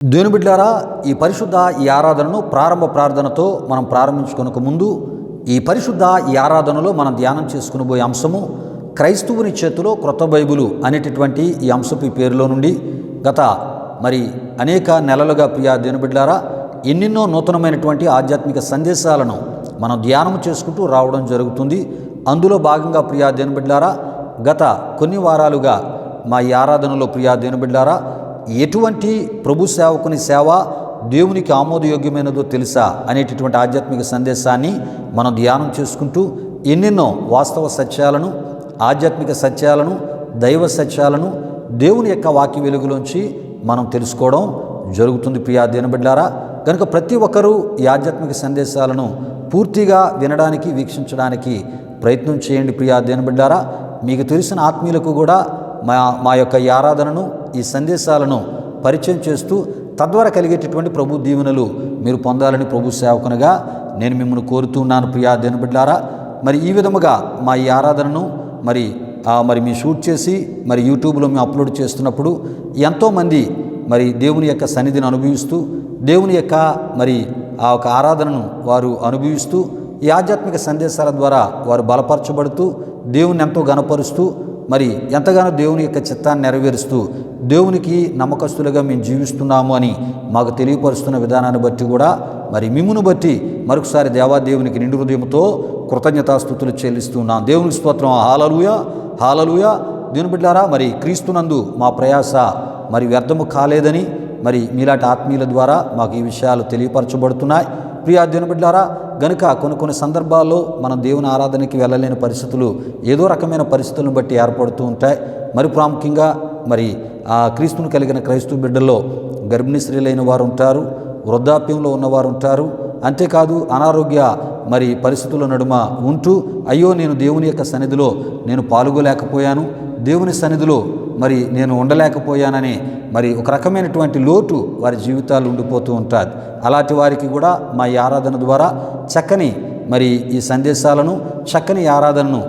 దేవుని బిడ్డలారా, ఈ ఆరాధనను ప్రారంభ ప్రార్థనతో మనం ప్రారంభించుకొనక ముందు ఈ ఆరాధనలో మనం ధ్యానం చేసుకునబోయే అంశము క్రైస్తవుని చేతిలో క్రొత్త బైబిలు అనేటటువంటి ఈ అంశపు పేరులో నుండి గత అనేక నెలలుగా దేవుని బిడ్డలారా ఎన్నెన్నో నూతనమైనటువంటి ఆధ్యాత్మిక సందేశాలను మనం ధ్యానం చేసుకుంటూ రావడం జరుగుతుంది. అందులో భాగంగా దేవుని బిడ్డలారా గత కొన్ని వారాలుగా మా ఈ ఆరాధనలో దేవుని బిడ్డలారా ఎటువంటి ప్రభు సేవకుని సేవ దేవునికి ఆమోదయోగ్యమైనదో తెలుసా అనేటటువంటి ఆధ్యాత్మిక సందేశాన్ని మనం ధ్యానం చేసుకుంటూ ఎన్నెన్నో వాస్తవ సత్యాలను, ఆధ్యాత్మిక సత్యాలను, దైవ సత్యాలను దేవుని యొక్క వాక్య వెలుగులోంచి మనం తెలుసుకోవడం జరుగుతుంది. దేవుని బిడ్డలారా, కనుక ప్రతి ఒక్కరూ ఈ ఆధ్యాత్మిక సందేశాలను పూర్తిగా వినడానికి, వీక్షించడానికి ప్రయత్నం చేయండి. దేవుని బిడ్డలారా, మీకు తెలిసిన ఆత్మీయులకు కూడా మా యొక్క ఈ ఆరాధనను, ఈ సందేశాలను పరిచయం చేస్తూ తద్వారా కలిగేటటువంటి ప్రభు దీవెనలు మీరు పొందాలని ప్రభు సేవకునిగా నేను మిమ్మల్ని కోరుతున్నాను. దేవుని బిడ్డలారా, ఈ విధముగా మా ఈ ఆరాధనను మీ షూట్ చేసి యూట్యూబ్లో మేము అప్లోడ్ చేస్తున్నప్పుడు ఎంతోమంది దేవుని యొక్క సన్నిధిని అనుభవిస్తూ, దేవుని యొక్క ఆ ఒక ఆరాధనను వారు అనుభవిస్తూ, ఈ ఆధ్యాత్మిక సందేశాల ద్వారా వారు బలపరచబడుతూ, దేవుని ఎంతో గణపరుస్తూ, ఎంతగానో దేవుని యొక్క చిత్తాన్ని నెరవేరుస్తూ దేవునికి నమ్మకస్తులుగా మేము జీవిస్తున్నాము అని మాకు తెలియపరుస్తున్న విధానాన్ని బట్టి కూడా మిమ్మును బట్టి మరొకసారి దేవాదేవునికి నిండు హృదయంతో కృతజ్ఞతాస్తుతులు చెల్లిస్తున్నాం. దేవునికి స్తోత్రం. హల్లెలూయా, హల్లెలూయా. దేవుని బిడ్డలారా, క్రీస్తునందు మా ప్రయాస వ్యర్థము కాలేదని మీలాంటి ఆత్మీయుల ద్వారా మాకు ఈ విషయాలు తెలియపరచబడుతున్నాయి. దేవుని బిడ్డలారా, గనుక కొన్ని సందర్భాల్లో మనం దేవుని ఆరాధనకి వెళ్ళలేని పరిస్థితులు ఏదో రకమైన పరిస్థితులను బట్టి ఏర్పడుతూ ఉంటాయి. ప్రాముఖ్యంగా క్రీస్తుని కలిగిన క్రైస్తవ బిడ్డల్లో గర్భిణీ స్త్రీలైన వారు ఉంటారు, వృద్ధాప్యంలో ఉన్నవారు ఉంటారు. అంతేకాదు అనారోగ్య పరిస్థితుల నడుమ ఉంటూ అయ్యో నేను దేవుని యొక్క సన్నిధిలో నేను పాల్గొలేకపోయాను, దేవుని సన్నిధిలో నేను ఉండలేకపోయానని ఒక రకమైనటువంటి లోటు వారి జీవితాలు ఉండిపోతూ ఉంటుంది. అలాంటి వారికి కూడా మా ఈ ఆరాధన ద్వారా చక్కని ఈ సందేశాలను, చక్కని ఆరాధనను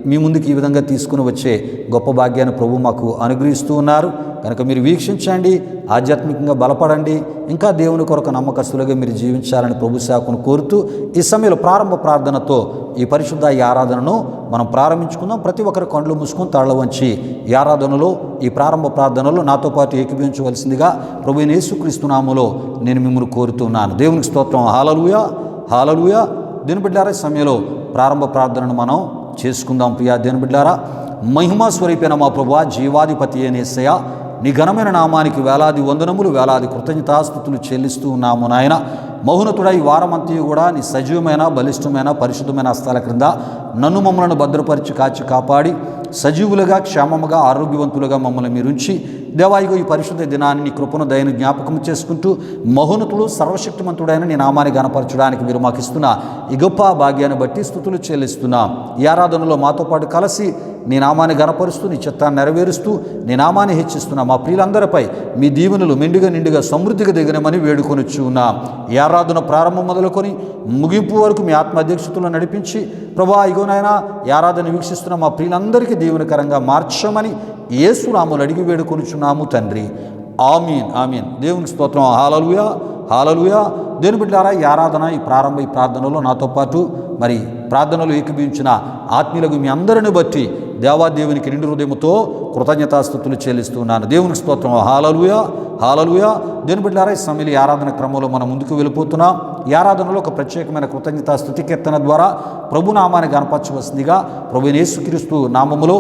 మీ ముందుకు ఈ విధంగా తీసుకుని వచ్చే గొప్ప భాగ్యాన్ని ప్రభు మాకు అనుగ్రహిస్తూ ఉన్నారు. కనుక మీరు వీక్షించండి, ఆధ్యాత్మికంగా బలపడండి, ఇంకా దేవుని కొరకు నమ్మకస్తులుగా మీరు జీవించాలని ప్రభు సేవకును కోరుతూ ఈ సమయంలో ప్రారంభ ప్రార్థనతో ఈ ఆరాధనను మనం ప్రారంభించుకుందాం. ప్రతి ఒక్కరి కండ్లు మూసుకొని తాళ్ళ వంచి ఈ ఆరాధనలో, ఈ ప్రారంభ ప్రార్థనలో నాతో పాటు ఏకీభవించవలసిందిగా ప్రభు యేసుక్రీస్తు నామములో నేను మిమ్మల్ని కోరుతున్నాను. దేవునికి స్తోత్రం. హల్లెలూయా, హల్లెలూయా. దేవుని బిడ్డలారా, ఈ సమయంలో ప్రారంభ ప్రార్థనను మనం చేసుకుందాం. దేవుని బిడ్డలారా, మహిమా స్వరూపైన మా ప్రభువా, జీవాధిపతి అయిన యేసయ్యా, నీ ఘనమైన నామానికి వేలాది వందనములు, వేలాది కృతజ్ఞతాస్తుతులు చెల్లిస్తూ ఉన్నాము నాయన. మౌనతుడై ఈ వారమంతయు కూడా నీ సజీవమైన, బలిష్టమైన, పరిశుద్ధమైన హస్తాల క్రింద నన్ను మమ్మలను భద్రపరిచి కాచి కాపాడి సజీవులుగా, క్షేమముగా, ఆరోగ్యవంతులుగా మమ్మల్ని మీరుంచి దేవాయిగో ఈ పరిశుద్ధ దినాన్ని నీ కృపను, దయను జ్ఞాపకం చేసుకుంటూ మహోన్నతుడు, సర్వశక్తిమంతుడైన నీ నామాన్ని గణపరచడానికి మీరు మాకు ఇస్తున్న ఈ గొప్ప భాగ్యాన్ని బట్టి స్తుతులు చెల్లిస్తున్నాం. ఈ ఆరాధనలో మాతో పాటు కలిసి నీ నామాన్ని గణపరుస్తూ, నీ చిత్తాన్ని నెరవేరుస్తూ, నీ నామాన్ని హెచ్చిస్తున్నా మా ప్రియులందరిపై మీ దీవెనలు మెండుగా నిండుగా సమృద్ధిగా దిగనమని వేడుకొనిచ్చు ఉన్నాం. ఈ ఆరాధన ప్రారంభం మొదలుకొని ముగింపు వరకు మీ ఆత్మ అధ్యక్షతలో నడిపించి ప్రభువా ఇగోనైనా ఈ ఆరాధన వీక్షిస్తున్న మా ప్రియులందరికీ దీవెనకరంగా మార్చమని యేసు నామములో అడిగి వేడుకొనిచున్నాము తండ్రి. ఆమీన్, ఆమీన్. దేవునికి స్తోత్రం. హల్లెలూయా, హల్లెలూయా. దేవుని బిడ్డలారా, ఈ ఆరాధన, ఈ ప్రార్థనలో నాతో పాటు ప్రార్థనలు ఏకీభవించిన ఆత్మీయులకు మీ అందరిని బట్టి దేవాదేవునికి నిండు హృదయముతో కృతజ్ఞతాస్తుతులు చెల్లిస్తున్నాను. దేవునికి స్తోత్రం. హల్లెలూయా, హల్లెలూయా. దేవుని బిడ్డలారా, ఈ సమయంలో ఈ ఆరాధన క్రమంలో మనం ముందుకు వెళ్ళిపోతున్నాం. ఈ ఆరాధనలో ఒక ప్రత్యేకమైన కృతజ్ఞతా స్తుతి కీర్తన ద్వారా ప్రభు నామాన్ని గణపరచవలసిందిగా ప్రభు యేసుక్రీస్తు నామములో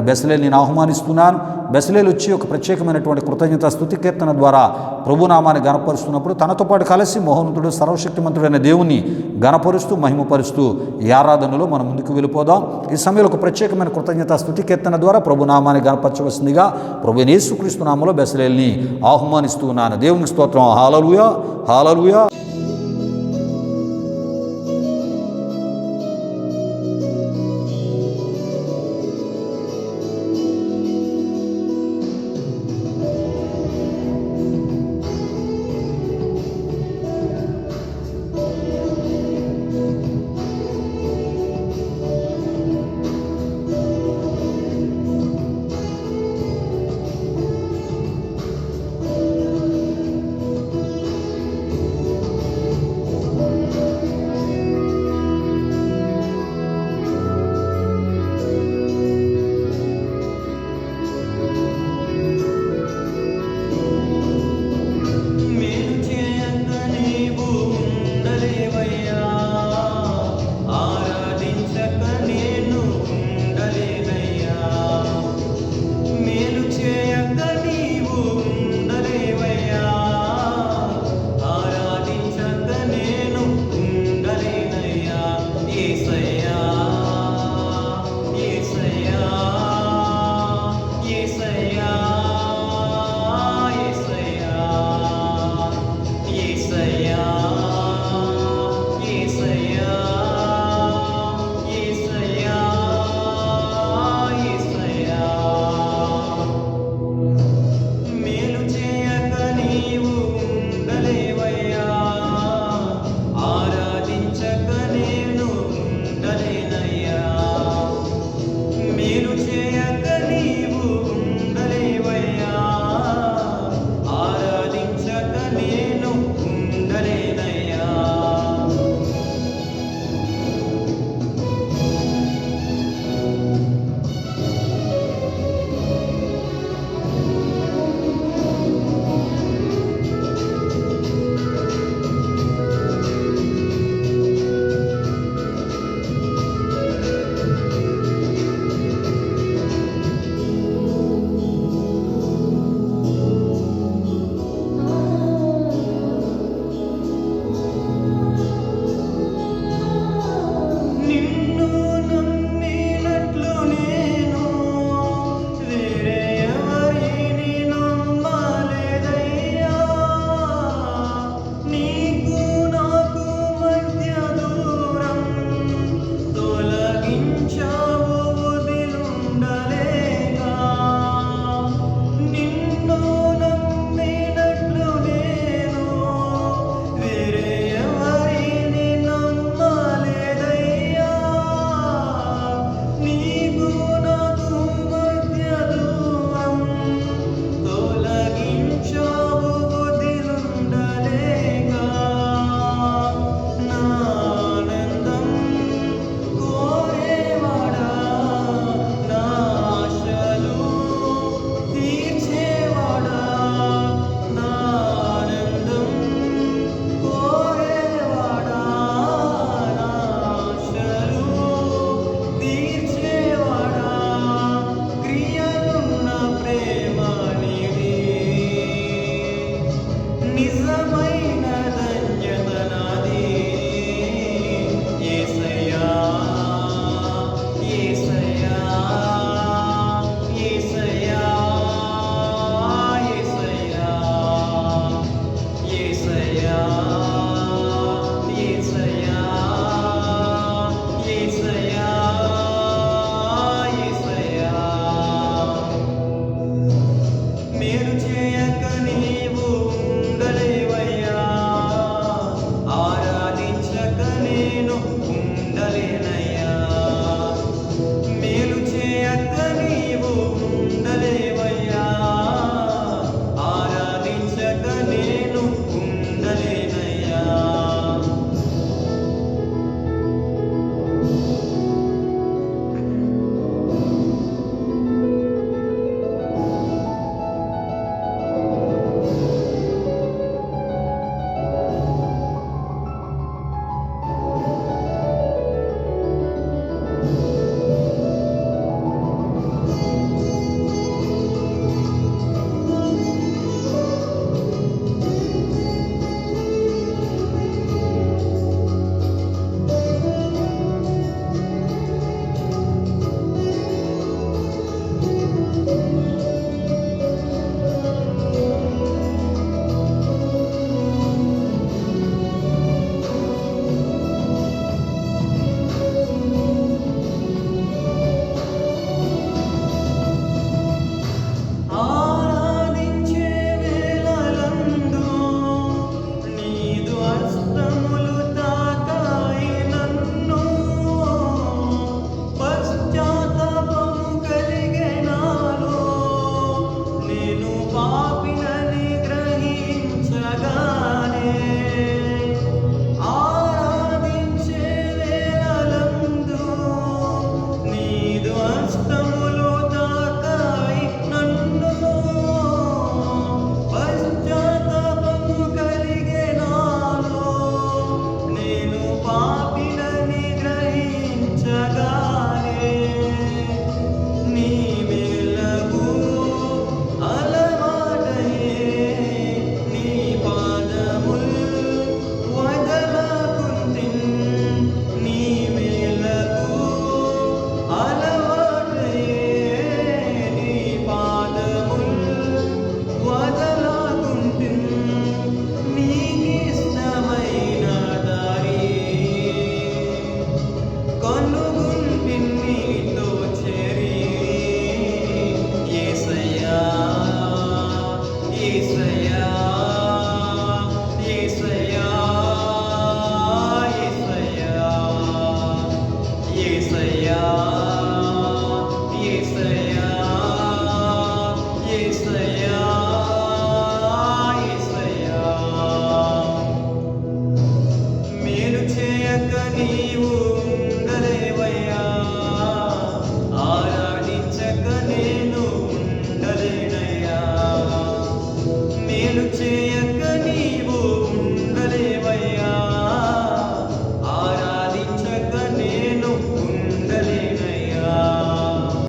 బెసలేలు నేను ఆహ్వానిస్తున్నాను. బెసలేలు వచ్చి ఒక ప్రత్యేకమైనటువంటి కృతజ్ఞతా స్తుతి కీర్తన ద్వారా ప్రభు నామాన్ని గణపరుస్తున్నప్పుడు తనతో పాటు కలిసి మహోన్నతుడు, సర్వశక్తిమంతుడైన దేవుణ్ణి గణపరుస్తూ, మహిమపరుస్తూ ఈ ఆరాధనలో మనం ముందుకు వెళ్ళిపోదాం. ఈ సమయంలో ఒక ప్రత్యేకమైన కృతజ్ఞతా స్తుతి కీర్తన ద్వారా ప్రభు నామాన్ని గణపరచవలసిందిగా ప్రభు యేసుక్రీస్తు నామములో బెసలేల్ని ఆహ్వానిస్తూ ఉన్నాను. దేవునికి స్తోత్రం. హల్లెలూయా, హల్లెలూయా.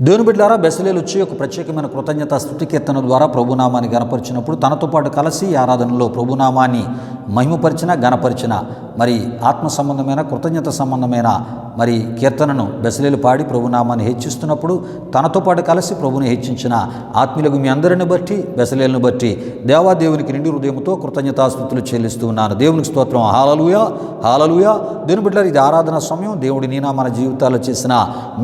దేవుని బిడ్డలారా, బెసలేలు వచ్చి ఒక ప్రత్యేకమైన కృతజ్ఞత స్తుతి కీర్తన ద్వారా ప్రభునామాన్ని గణపరిచినప్పుడు తనతో పాటు కలిసి ఆరాధనలో ప్రభునామాన్ని మహిమపరిచిన గణపరిచిన మరి ఆత్మ సంబంధమైన కృతజ్ఞత సంబంధమైన మరి కీర్తనను బెసలేలు పాడి ప్రభునామాన్ని హెచ్చిస్తున్నప్పుడు తనతో పాటు కలిసి ప్రభుని హెచ్చించిన ఆత్మీయులకు మీ అందరిని బట్టి బెసలేలను బట్టి దేవాదేవునికి నిండు హృదయంతో కృతజ్ఞతాస్తుతులు చెల్లిస్తూ ఉన్నాను. దేవునికి స్తోత్రం. హల్లెలూయా, హల్లెలూయా. దేవుని బిడ్డలారా, ఇది ఆరాధన సమయం. దేవుడి నీనా మన జీవితాల్లో చేసిన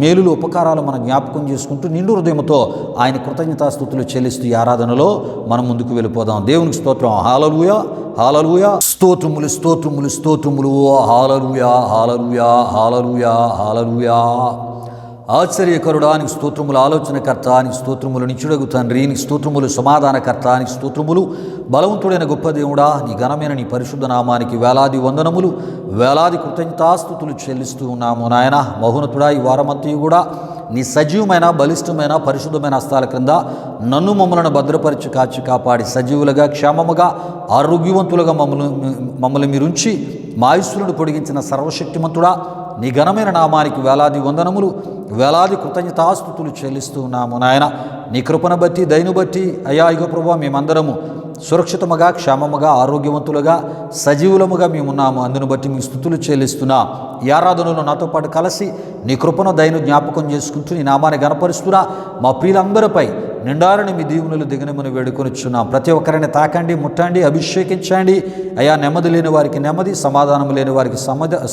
మేలులు ఉపకారాలు మనం జ్ఞాపకం చేసుకుంటూ నిండు హృదయంతో ఆయన కృతజ్ఞతాస్తుతులు చెల్లిస్తూ ఈ ఆరాధనలో మనం ముందుకు వెళ్ళిపోదాం. దేవునికి స్తోత్రం. హల్లెలూయా, హల్లెలూయా. స్తోత్రములు స్తోత్రములు స్తోత్రములు. హల్లెలూయా, హల్లెలూయా, హల్లెలూయా, హల్లెలూయా. ఆశ్చర్యకరుడానికి స్తోత్రములు, ఆలోచనకర్త నీకు స్తోత్రములు, నిత్యుడగు తండ్రి నీకు స్తోత్రములు, సమాధానకర్త నీకు స్తోత్రములు, బలవంతుడైన గొప్ప దేవుడా నీ ఘనమైన నీ పరిశుద్ధ నామానికి వేలాది వందనములు, వేలాది కృతజ్ఞతాస్తుతులు చెల్లిస్తూ ఉన్నాము నాయన. మహోన్నతుడా, ఈ వారమంతయు కూడా నీ సజీవమైన బలిష్టమైన పరిశుద్ధమైన హస్తాల క్రింద నన్ను మమ్మలను భద్రపరిచి కాచి కాపాడి సజీవులుగా క్షేమముగా ఆరోగ్యవంతులుగా మమ్మల్ని మీరుంచి మా ఆయుష్షులను పొడిగించిన సర్వశక్తిమంతుడా నీ ఘనమైన నామానికి వేలాది వందనములు, వేలాది కృతజ్ఞతాస్తుతులు చెల్లిస్తూ ఉన్నాము నాయన. నీ కృపను బట్టి దయను బట్టి అయ్యా ఇగో ప్రభువా మేమందరము సురక్షితముగా క్షేమముగా ఆరోగ్యవంతులుగా సజీవులముగా మేమున్నాము. అందును బట్టి మీ స్తుతులు చెల్లిస్తున్నా. ఈ ఆరాధనలో నాతో పాటు కలిసి నీ కృపను దయను జ్ఞాపకం చేసుకుంటూ నీ నామాన్ని గణపరుస్తున్నా. మా ప్రియులందరిపై నిండారని మీ దీవునులు దిగనమని వేడుకొనిచున్నాం. ప్రతి ఒక్కరిని తాకండి, ముట్టండి, అభిషేకించండి. అయ్యా నెమ్మది లేని వారికి నెమ్మది, సమాధానము లేని వారికి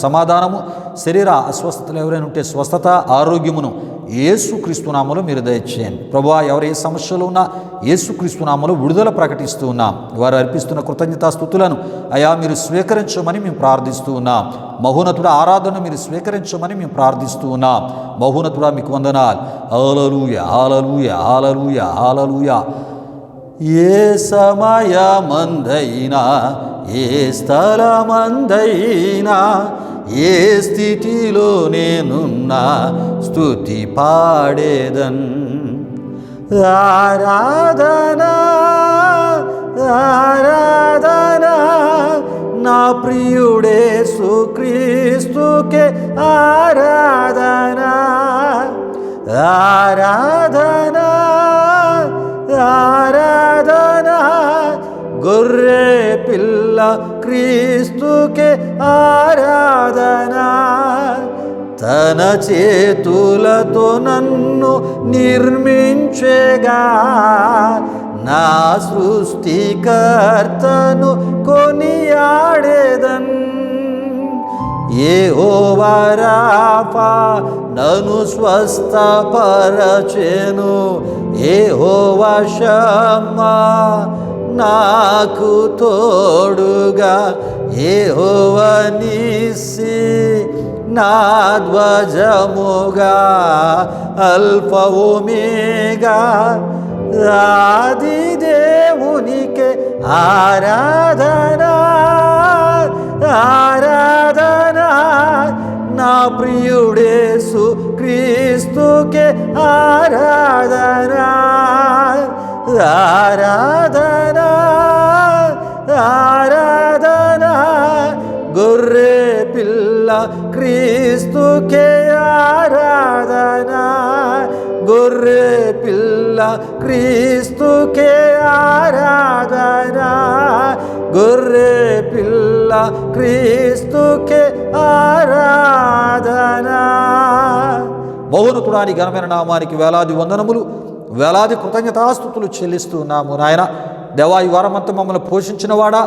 సమాధానము, శరీర అస్వస్థతలు ఎవరైనా ఉంటే స్వస్థత, ఆరోగ్యమును యేసుక్రీస్తు నామములో మీరు దయచేయండి. ప్రభువా, ఎవరు ఏ సమస్యలు ఉన్నా యేసుక్రీస్తు నామములో విడుదల ప్రకటిస్తూ ఉన్నాం. వారు అర్పిస్తున్న కృతజ్ఞతాస్తుతులను అయా మీరు స్వీకరించమని మేము ప్రార్థిస్తూ ఉన్నాం. మహోన్నతుడ ఆరాధన మీరు స్వీకరించమని మేము ప్రార్థిస్తూ ఉన్నాం. మహోన్నతుడా మీకు వందనాలు. హల్లెలూయా, హల్లెలూయా, హల్లెలూయా, హల్లెలూయా. ఏ సమయమందైనా ఏ స్థలమందైనా ఏ స్థితిలో నేనున్నా స్తుతి పాడేదన్. ఆరాధనా ఆరాధనా నా ప్రియుడేసు క్రీస్తుకే ఆరాధనా. ఆరాధనా ఆరాధనా గొర్రె పిల్ల క్రీస్తుకే ఆరాధనా. తన చేతులతో నన్ను నిర్మించేగా నా సృష్టికర్తను కొనియాడేదన్. యెహోవా రాఫా నన్ను స్వస్థపరచెను. యెహోవా షమ్మా నాకు తోడుగా. యెహోవా నిస్సి నా ధ్వజముగా. అల్ఫా ఒమేగా ఆది దేవునికే ఆరాధనా. ఆరాధనా నా ప్రియుడేసు క్రీస్తుకే ఆరాధనా. ఆరాధనా ఆరాధనా గొర్రె పిల్ల క్రీస్తుకే ఆరాధనా. గొర్రె పిల్ల క్రీస్తుకే ఆరాధనా. గొర్రె పిల్ల క్రీస్తుకే ఆరాధనా. మహోన్నతుడాని ఘనమైన నామానికి వేలాది వందనములు, వేలాది కృతజ్ఞతాస్తుతులు చెల్లిస్తూ ఉన్నాము నాయన. దేవా, ఈ వారమంతా మమ్మల్ని పోషించినవాడా,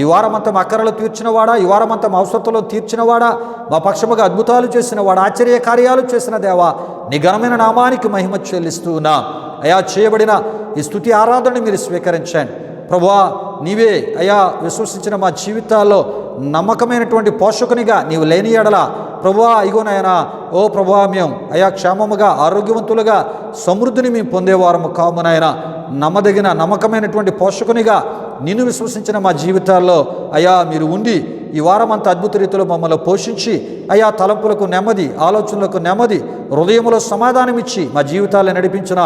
ఈ వారమంతా మా అక్కరలు తీర్చినవాడా, ఈ వారమంతా మా అవసరతలో తీర్చినవాడా, మా పక్షముగా అద్భుతాలు చేసినవాడా, ఆశ్చర్య కార్యాలు చేసిన దేవా నీ ఘనమైన నామానికి మహిమ చెల్లిస్తూ ఉన్నాం. అయా చేయబడిన ఈ స్తుతి ఆరాధనని మీరు స్వీకరించండి ప్రభువా. నీవే అయా విశ్వసించిన మా జీవితాల్లో నమ్మకమైనటువంటి పోషకునిగా నీవు లేని ఎడల ప్రభువా ఇగోనైనా ఓ ప్రభువా మేము అయా క్షేమముగా ఆరోగ్యవంతులుగా సమృద్ధిని మేము పొందేవారము కామునైనా. నమ్మదగిన నమ్మకమైనటువంటి పోషకునిగా నిన్ను విశ్వసించిన మా జీవితాల్లో అయా మీరు ఉండి ఈ వారమంతా అద్భుత రీతిలో మమ్మల్ని పోషించి అయా తలంపులకు నెమ్మది, ఆలోచనలకు నెమ్మది, హృదయంలో సమాధానం ఇచ్చి మా జీవితాలను నడిపించిన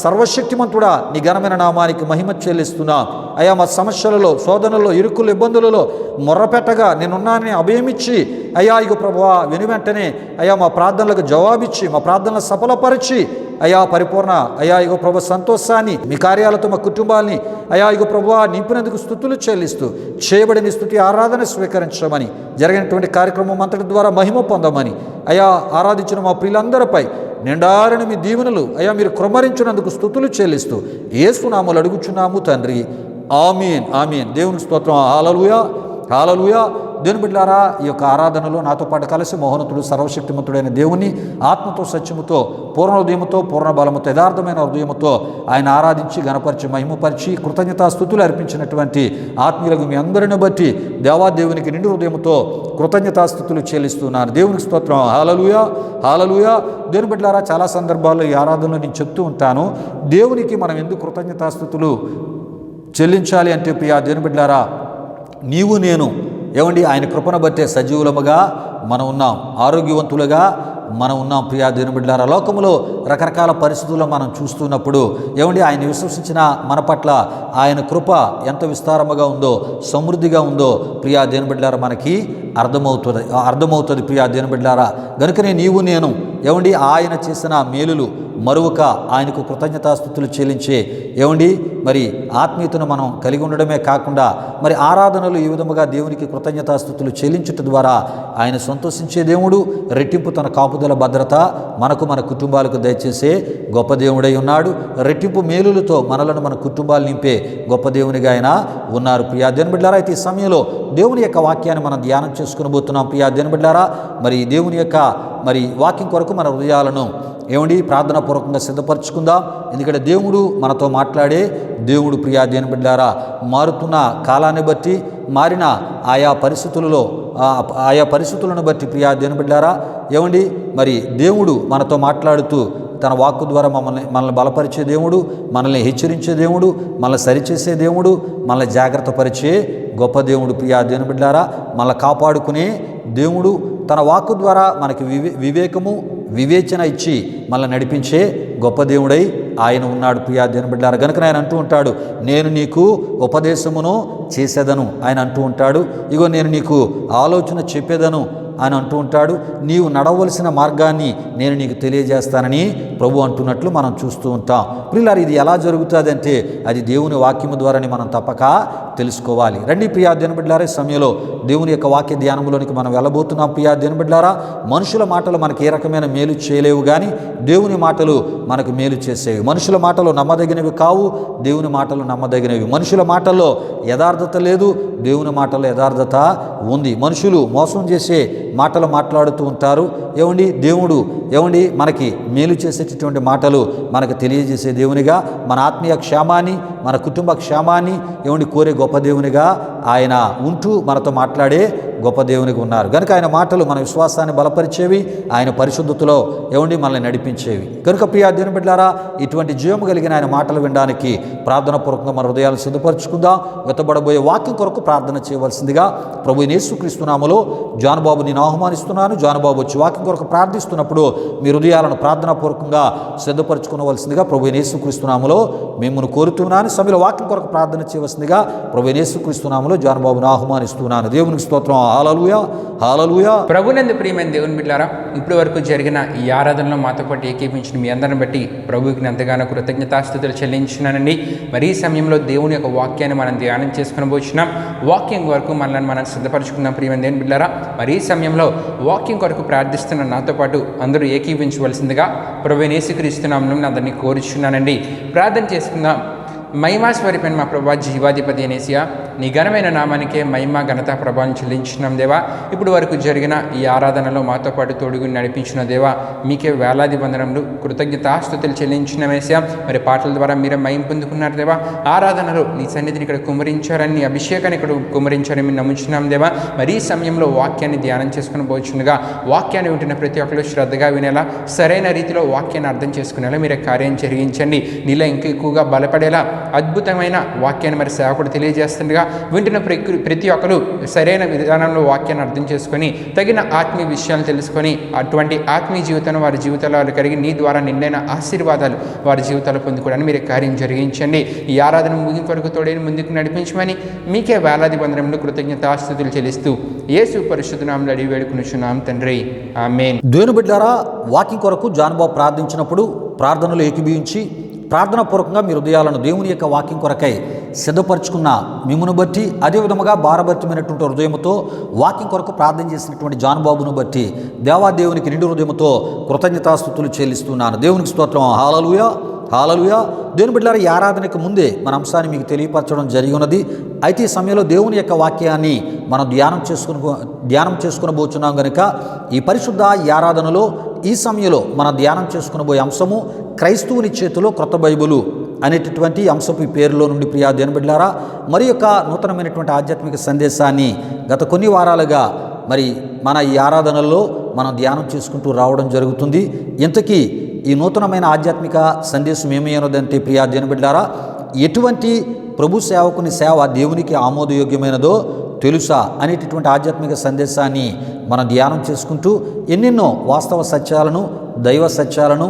సర్వశక్తిమంతుడా నీ ఘనమైన నామానికి మహిమ చెల్లిస్తున్నా. అయా మా సమస్యలలో, శోధనలో, ఇరుకులు, ఇబ్బందులలో మొర్రపెట్టగా నేనున్నానని అభయమిచ్చి అయా ఇగో ప్రభువా వెను వెంటనే అయా మా ప్రార్థనలకు జవాబిచ్చి మా ప్రార్థనలు సఫలపరిచి అయా పరిపూర్ణ అయా ఇగో ప్రభు సంతోషాన్ని మీ కార్యాలతో మా కుటుంబాల్ని అయా ఇగో ప్రభువా నింపినందుకు స్తుతులు చెల్లిస్తూ చేయబడిన స్తుతి ఆరాధన స్వీకరించమని జరిగినటువంటి కార్యక్రమం అంతటి ద్వారా మహిమ పొందమని అయా ఆరాధించిన మా ప్రియులందరిపై నిండారని మీ దీవెనలు అయా మీరు కృమ్మరించినందుకు స్తుతులు చెల్లిస్తూ యేసు నామములో అడుగుచున్నాము తండ్రి. ఆమీన్ ఆమీన్. దేవునికి స్తోత్రం. హల్లెలూయా హల్లెలూయా. దేవుని బిడ్డలారా, ఈ యొక్క ఆరాధనలో నాతో పాటు కలిసి మహోన్నతుడు సర్వశక్తిమంతుడైన దేవుని ఆత్మతో సత్యముతో పూర్ణ హృదయముతో పూర్ణ బలముతో యథార్థమైన హృదయముతో ఆయన ఆరాధించి గణపరిచి మహిమపరిచి కృతజ్ఞతాస్తుతులు అర్పించినటువంటి ఆత్మీయులకు మీ అందరిని బట్టి దేవాదేవునికి నిండు హృదయముతో కృతజ్ఞతాస్తుతులు చెల్లిస్తున్నాను. దేవునికి స్తోత్రం. హల్లెలూయా హల్లెలూయా. దేవుని బిడ్డలారా, చాలా సందర్భాల్లో ఈ ఆరాధనలో నేను చెప్తూ ఉంటాను, దేవునికి మనం ఎందుకు కృతజ్ఞతాస్తుతులు చెల్లించాలి అంటే ప్రియా దేవుని బిడ్డలారా, నీవు నేను ఏమండి ఆయన కృపను బట్టే సజీవులముగా మనం ఉన్నాం, ఆరోగ్యవంతులుగా మనం ఉన్నాం. ప్రియా దేవుని బిడ్డలారా, లోకములో రకరకాల పరిస్థితుల్లో మనం చూస్తున్నప్పుడు ఏమండి ఆయన విశ్వసించిన మన పట్ల ఆయన కృప ఎంత విస్తారముగా ఉందో, సమృద్ధిగా ఉందో ప్రియా దేవుని బిడ్డలారా మనకి అర్థమవుతుంది ప్రియా దేవుని బిడ్డలారా. గనుకనే నీవు నేను ఏమండి ఆయన చేసిన మేలులు మరువక ఆయనకు కృతజ్ఞతాస్తుతులు చెల్లించే ఏమండి మరి ఆత్మీయతను మనం కలిగి ఉండడమే కాకుండా మరి ఆరాధనలు ఈ విధముగా దేవునికి కృతజ్ఞతాస్తుతులు చెల్లించటం ద్వారా ఆయన సంతోషించే దేవుడు, రెట్టింపు తన కాపుదల భద్రత మనకు మన కుటుంబాలకు దయచేసే గొప్ప దేవుడై ఉన్నాడు. రెట్టింపు మేలులతో మనలను మన కుటుంబాలు నింపే గొప్ప దేవునిగా ఆయన ఉన్నారు. ప్రియా దేవుని బిడ్డలారా, అయితే ఈ సమయంలో దేవుని యొక్క వాక్యాన్ని మనం ధ్యానం చేసుకుని పోతున్నాం. ప్రియా దేవుని బిడ్డలారా, మరి దేవుని యొక్క మరి వాక్యం కొరకు మన హృదయాలను ఏమండి ప్రార్థనాపూర్వకంగా సిద్ధపరచుకుందాం. ఎందుకంటే దేవుడు మనతో మాట్లాడే దేవుడు. ప్రియా దేవుని బిడ్డలారా, మారుతున్న కాలాన్ని బట్టి మారిన ఆయా పరిస్థితులను బట్టి ప్రియా దేవుని బిడ్డలారా ఏమండి మరి దేవుడు మనతో మాట్లాడుతూ తన వాక్కు ద్వారా మనల్ని బలపరిచే దేవుడు, మనల్ని హెచ్చరించే దేవుడు, మనల్ని సరిచేసే దేవుడు, మనల్ని జాగ్రత్త పరిచే గొప్ప దేవుడు. ప్రియా దేవుని బిడ్డలారా, మనల్ని కాపాడుకునే దేవుడు, తన వాక్కు ద్వారా మనకి వివేకము వివేచన ఇచ్చి మనల్ని నడిపించే గొప్ప దేవుడై ఆయన ఉన్నాడు. ప్రియా దేవుని బిడ్డలారా, గనుక ఆయన అంటూ ఉంటాడు, నేను నీకు ఉపదేశమును చేసేదను ఆయన అంటూ ఉంటాడు. ఇగో నేను నీకు ఆలోచన చెప్పేదను అని అంటూ ఉంటాడు. నీవు నడవలసిన మార్గాన్ని నేను నీకు తెలియజేస్తానని ప్రభు అంటున్నట్లు మనం చూస్తూ ఉంటాం. ప్రియులారా, ఇది ఎలా జరుగుతుంది అంటే అది దేవుని వాక్యము ద్వారానే మనం తప్పక తెలుసుకోవాలి. రండి ప్రియా దేవుని బిడ్డలారా, ఈ సమయంలో దేవుని యొక్క వాక్య ధ్యానంలోనికి మనం వెళ్ళబోతున్నాం. ప్రియా దేవుని బిడ్డలారా, మనుషుల మాటలు మనకు ఏ రకమైన మేలు చేయలేవు, కానీ దేవుని మాటలు మనకు మేలు చేసేవి. మనుషుల మాటలు నమ్మదగినవి కావు, దేవుని మాటలు నమ్మదగినవి. మనుషుల మాటల్లో యథార్థత లేదు, దేవుని మాటల్లో యథార్థత ఉంది. మనుషులు మోసం చేసే మాటలు మాట్లాడుతూ ఉంటారు. దేవుడు మనకి మేలు చేసేటటువంటి మాటలు మనకు తెలియజేసే దేవునిగా, మన ఆత్మీయ క్షేమాన్ని, మన కుటుంబ క్షేమాన్ని కోరే గొప్ప దేవునిగా ఆయన ఉంటూ మనతో మాట్లాడే గొప్ప దేవునిగా ఉన్నారు. కనుక ఆయన మాటలు మన విశ్వాసాన్ని బలపరిచేవి, ఆయన పరిశుద్ధతలో మనల్ని నడిపించేవి. కనుక ప్రియా దేవుని బిడ్డలారా, ఇటువంటి జీవము కలిగిన ఆయన మాటలు వినడానికి ప్రార్థనాపూర్వకంగా మన హృదయాలు సిద్ధపరచుకుందాం. వెతబడబోయే వాక్యం కొరకు ప్రార్థన చేయవలసిందిగా ప్రభు యేసుక్రీస్తు నామములో జానుబాబు నేను ఆహ్వానిస్తున్నాను. జానుబాబు వచ్చి వాక్యం కొరకు ప్రార్థిస్తున్నప్పుడు మీ హృదయాలను ప్రార్థనాపూర్వకంగా సిద్ధపరచుకోవలసిందిగా ప్రభు యేసుక్రీస్తు నామములో మిమ్మల్ని కోరుతున్నాను. సమయంలో వాక్యం కొరకు ప్రార్థన చేయవలసిందిగా ప్రభు యేసుక్రీస్తు నామములో జానుబాబును ఆహ్వానిస్తున్నాను. దేవునికి స్తోత్రం. హల్లెలూయా హల్లెలూయా. ప్రభునందు ప్రియమైన దేవుని బిడ్డలారా, ఇప్పటి వరకు జరిగిన ఈ ఆరాధనలో మాతో పాటు ఏకీపించిన మీ అందరిని బట్టి ప్రభువుకి ఎంతగానో కృతజ్ఞతాస్తుతులు చెల్లించున్నానండి. మరి ఈ సమయంలో దేవుని యొక్క వాక్యాన్ని మనం ధ్యానం చేసుకుని పోతున్నాం. వాక్యం వరకు మనం సిద్ధపరచుకున్నాం. ప్రియమైన దేవుని బిడ్డలారా, మరి ఈ సమయంలో వాక్యం కొరకు ప్రార్థిస్తున్న నాతో పాటు అందరూ ఏకీవించవలసిందిగా ప్రభువైన యేసుక్రీస్తు నామములో అందరినీ కోరుచున్నానండి. ప్రార్థన చేసుకుందాం. మహిమా స్వరూపైన మా ప్రభా జీవాధిపతి అనేసియా, నీ ఘనమైన నామానికే మహిమ ఘనత ప్రభావం చెల్లించున్నాం దేవా. ఇప్పుడు వరకు జరిగిన ఈ ఆరాధనలో మాతో పాటు తోడుగుని నడిపించిన దేవా, మీకే వేలాది వందనములు కృతజ్ఞతాస్తుతులు చెల్లించిన వేసా. మరి పాటల ద్వారా మీరే మహిమ పొందుకున్నారు దేవా. ఆరాధనలో నీ సన్నిధిని ఇక్కడ కుమరించారని, నీ అభిషేకాన్ని ఇక్కడ కుమరించారని మేము నమ్ముచున్నాం దేవా. మరి ఈ సమయంలో వాక్యాన్ని ధ్యానం చేసుకుని పోచుండగా వాక్యాన్ని వింటున్న ప్రతి ఒక్కరు శ్రద్ధగా వినేలా, సరైన రీతిలో వాక్యాన్ని అర్థం చేసుకునేలా మీరే కార్యం జరిగించండి. నీలో ఇంకా ఎక్కువగా బలపడేలా అద్భుతమైన వాక్యాన్ని మరి సేవకుడు తెలియజేస్తుండగా వింటున్న ప్రతి ఒక్కరు సరైన విధానంలో వాక్యాన్ని అర్థం చేసుకొని తగిన ఆత్మీయ విషయాలు తెలుసుకొని అటువంటి ఆత్మీయ జీవితాన్ని వారి జీవితాల్లో కలిగి నీ ద్వారా నిండైన ఆశీర్వాదాలు వారి జీవితాలు పొందుకోవడానికి మీరు కార్యం జరిగించండి. ఈ ఆరాధన ముగింపు వరకు తోడైన ముందుకు నడిపించమని మీకే వేలాది వందనములు కృతజ్ఞతాస్తుతులు చెల్లిస్తూ యేసు పరిశుద్ధ నామములో అడిగి వేడుకొనుచున్నాం తండ్రి, ఆమేన్. దేవుని బిడ్డలారా, వాక్యం కొరకు జానుబాబు ప్రార్థించినప్పుడు ప్రార్థనలు ఏకీభవించి ప్రార్థన పూర్వకంగా మీ హృదయాలను దేవుని యొక్క వాక్యం కొరకై సిద్ధపరచుకున్న మిమ్మును బట్టి, అదేవిధముగా భారభరితమైనటువంటి హృదయంతో వాక్యం కొరకు ప్రార్థన చేసినటువంటి జానుబాబును బట్టి దేవాదేవునికి నిండు హృదయంతో కృతజ్ఞతాస్తుతులు చెల్లిస్తున్నాను. దేవునికి స్తోత్రం. హల్లెలూయా, హల్లెలూయా. దేవుని బిడ్డలారా, ఈ ఆరాధనకు ముందే మన అంశాన్ని మీకు తెలియపరచడం జరిగి ఉన్నది. అయితే ఈ సమయంలో దేవుని యొక్క వాక్యాన్ని మనం ధ్యానం చేసుకునబోతున్నాం కనుక ఈ పరిశుద్ధ ఈ ఆరాధనలో ఈ సమయంలో మనం ధ్యానం చేసుకునబోయే అంశము క్రైస్తవుని చేతిలో క్రొత్త బైబిలు అనేటటువంటి అంశపు ఈ పేరులో నుండి ప్రియా దేవుని బిడ్డలారా, మరి యొక్క నూతనమైనటువంటి ఆధ్యాత్మిక సందేశాన్ని గత కొన్ని వారాలుగా మరి మన ఈ ఆరాధనల్లో మనం ధ్యానం చేసుకుంటూ రావడం జరుగుతుంది. ఇంతకీ ఈ నూతనమైన ఆధ్యాత్మిక సందేశం ఏమైనదంటే ప్రియా దేవుని బిడ్డలారా, ఎటువంటి ప్రభు సేవకుని సేవ దేవునికి ఆమోదయోగ్యమైనదో తెలుసా అనేటటువంటి ఆధ్యాత్మిక సందేశాన్ని మనం ధ్యానం చేసుకుంటూ ఎన్నెన్నో వాస్తవ సత్యాలను, దైవ సత్యాలను,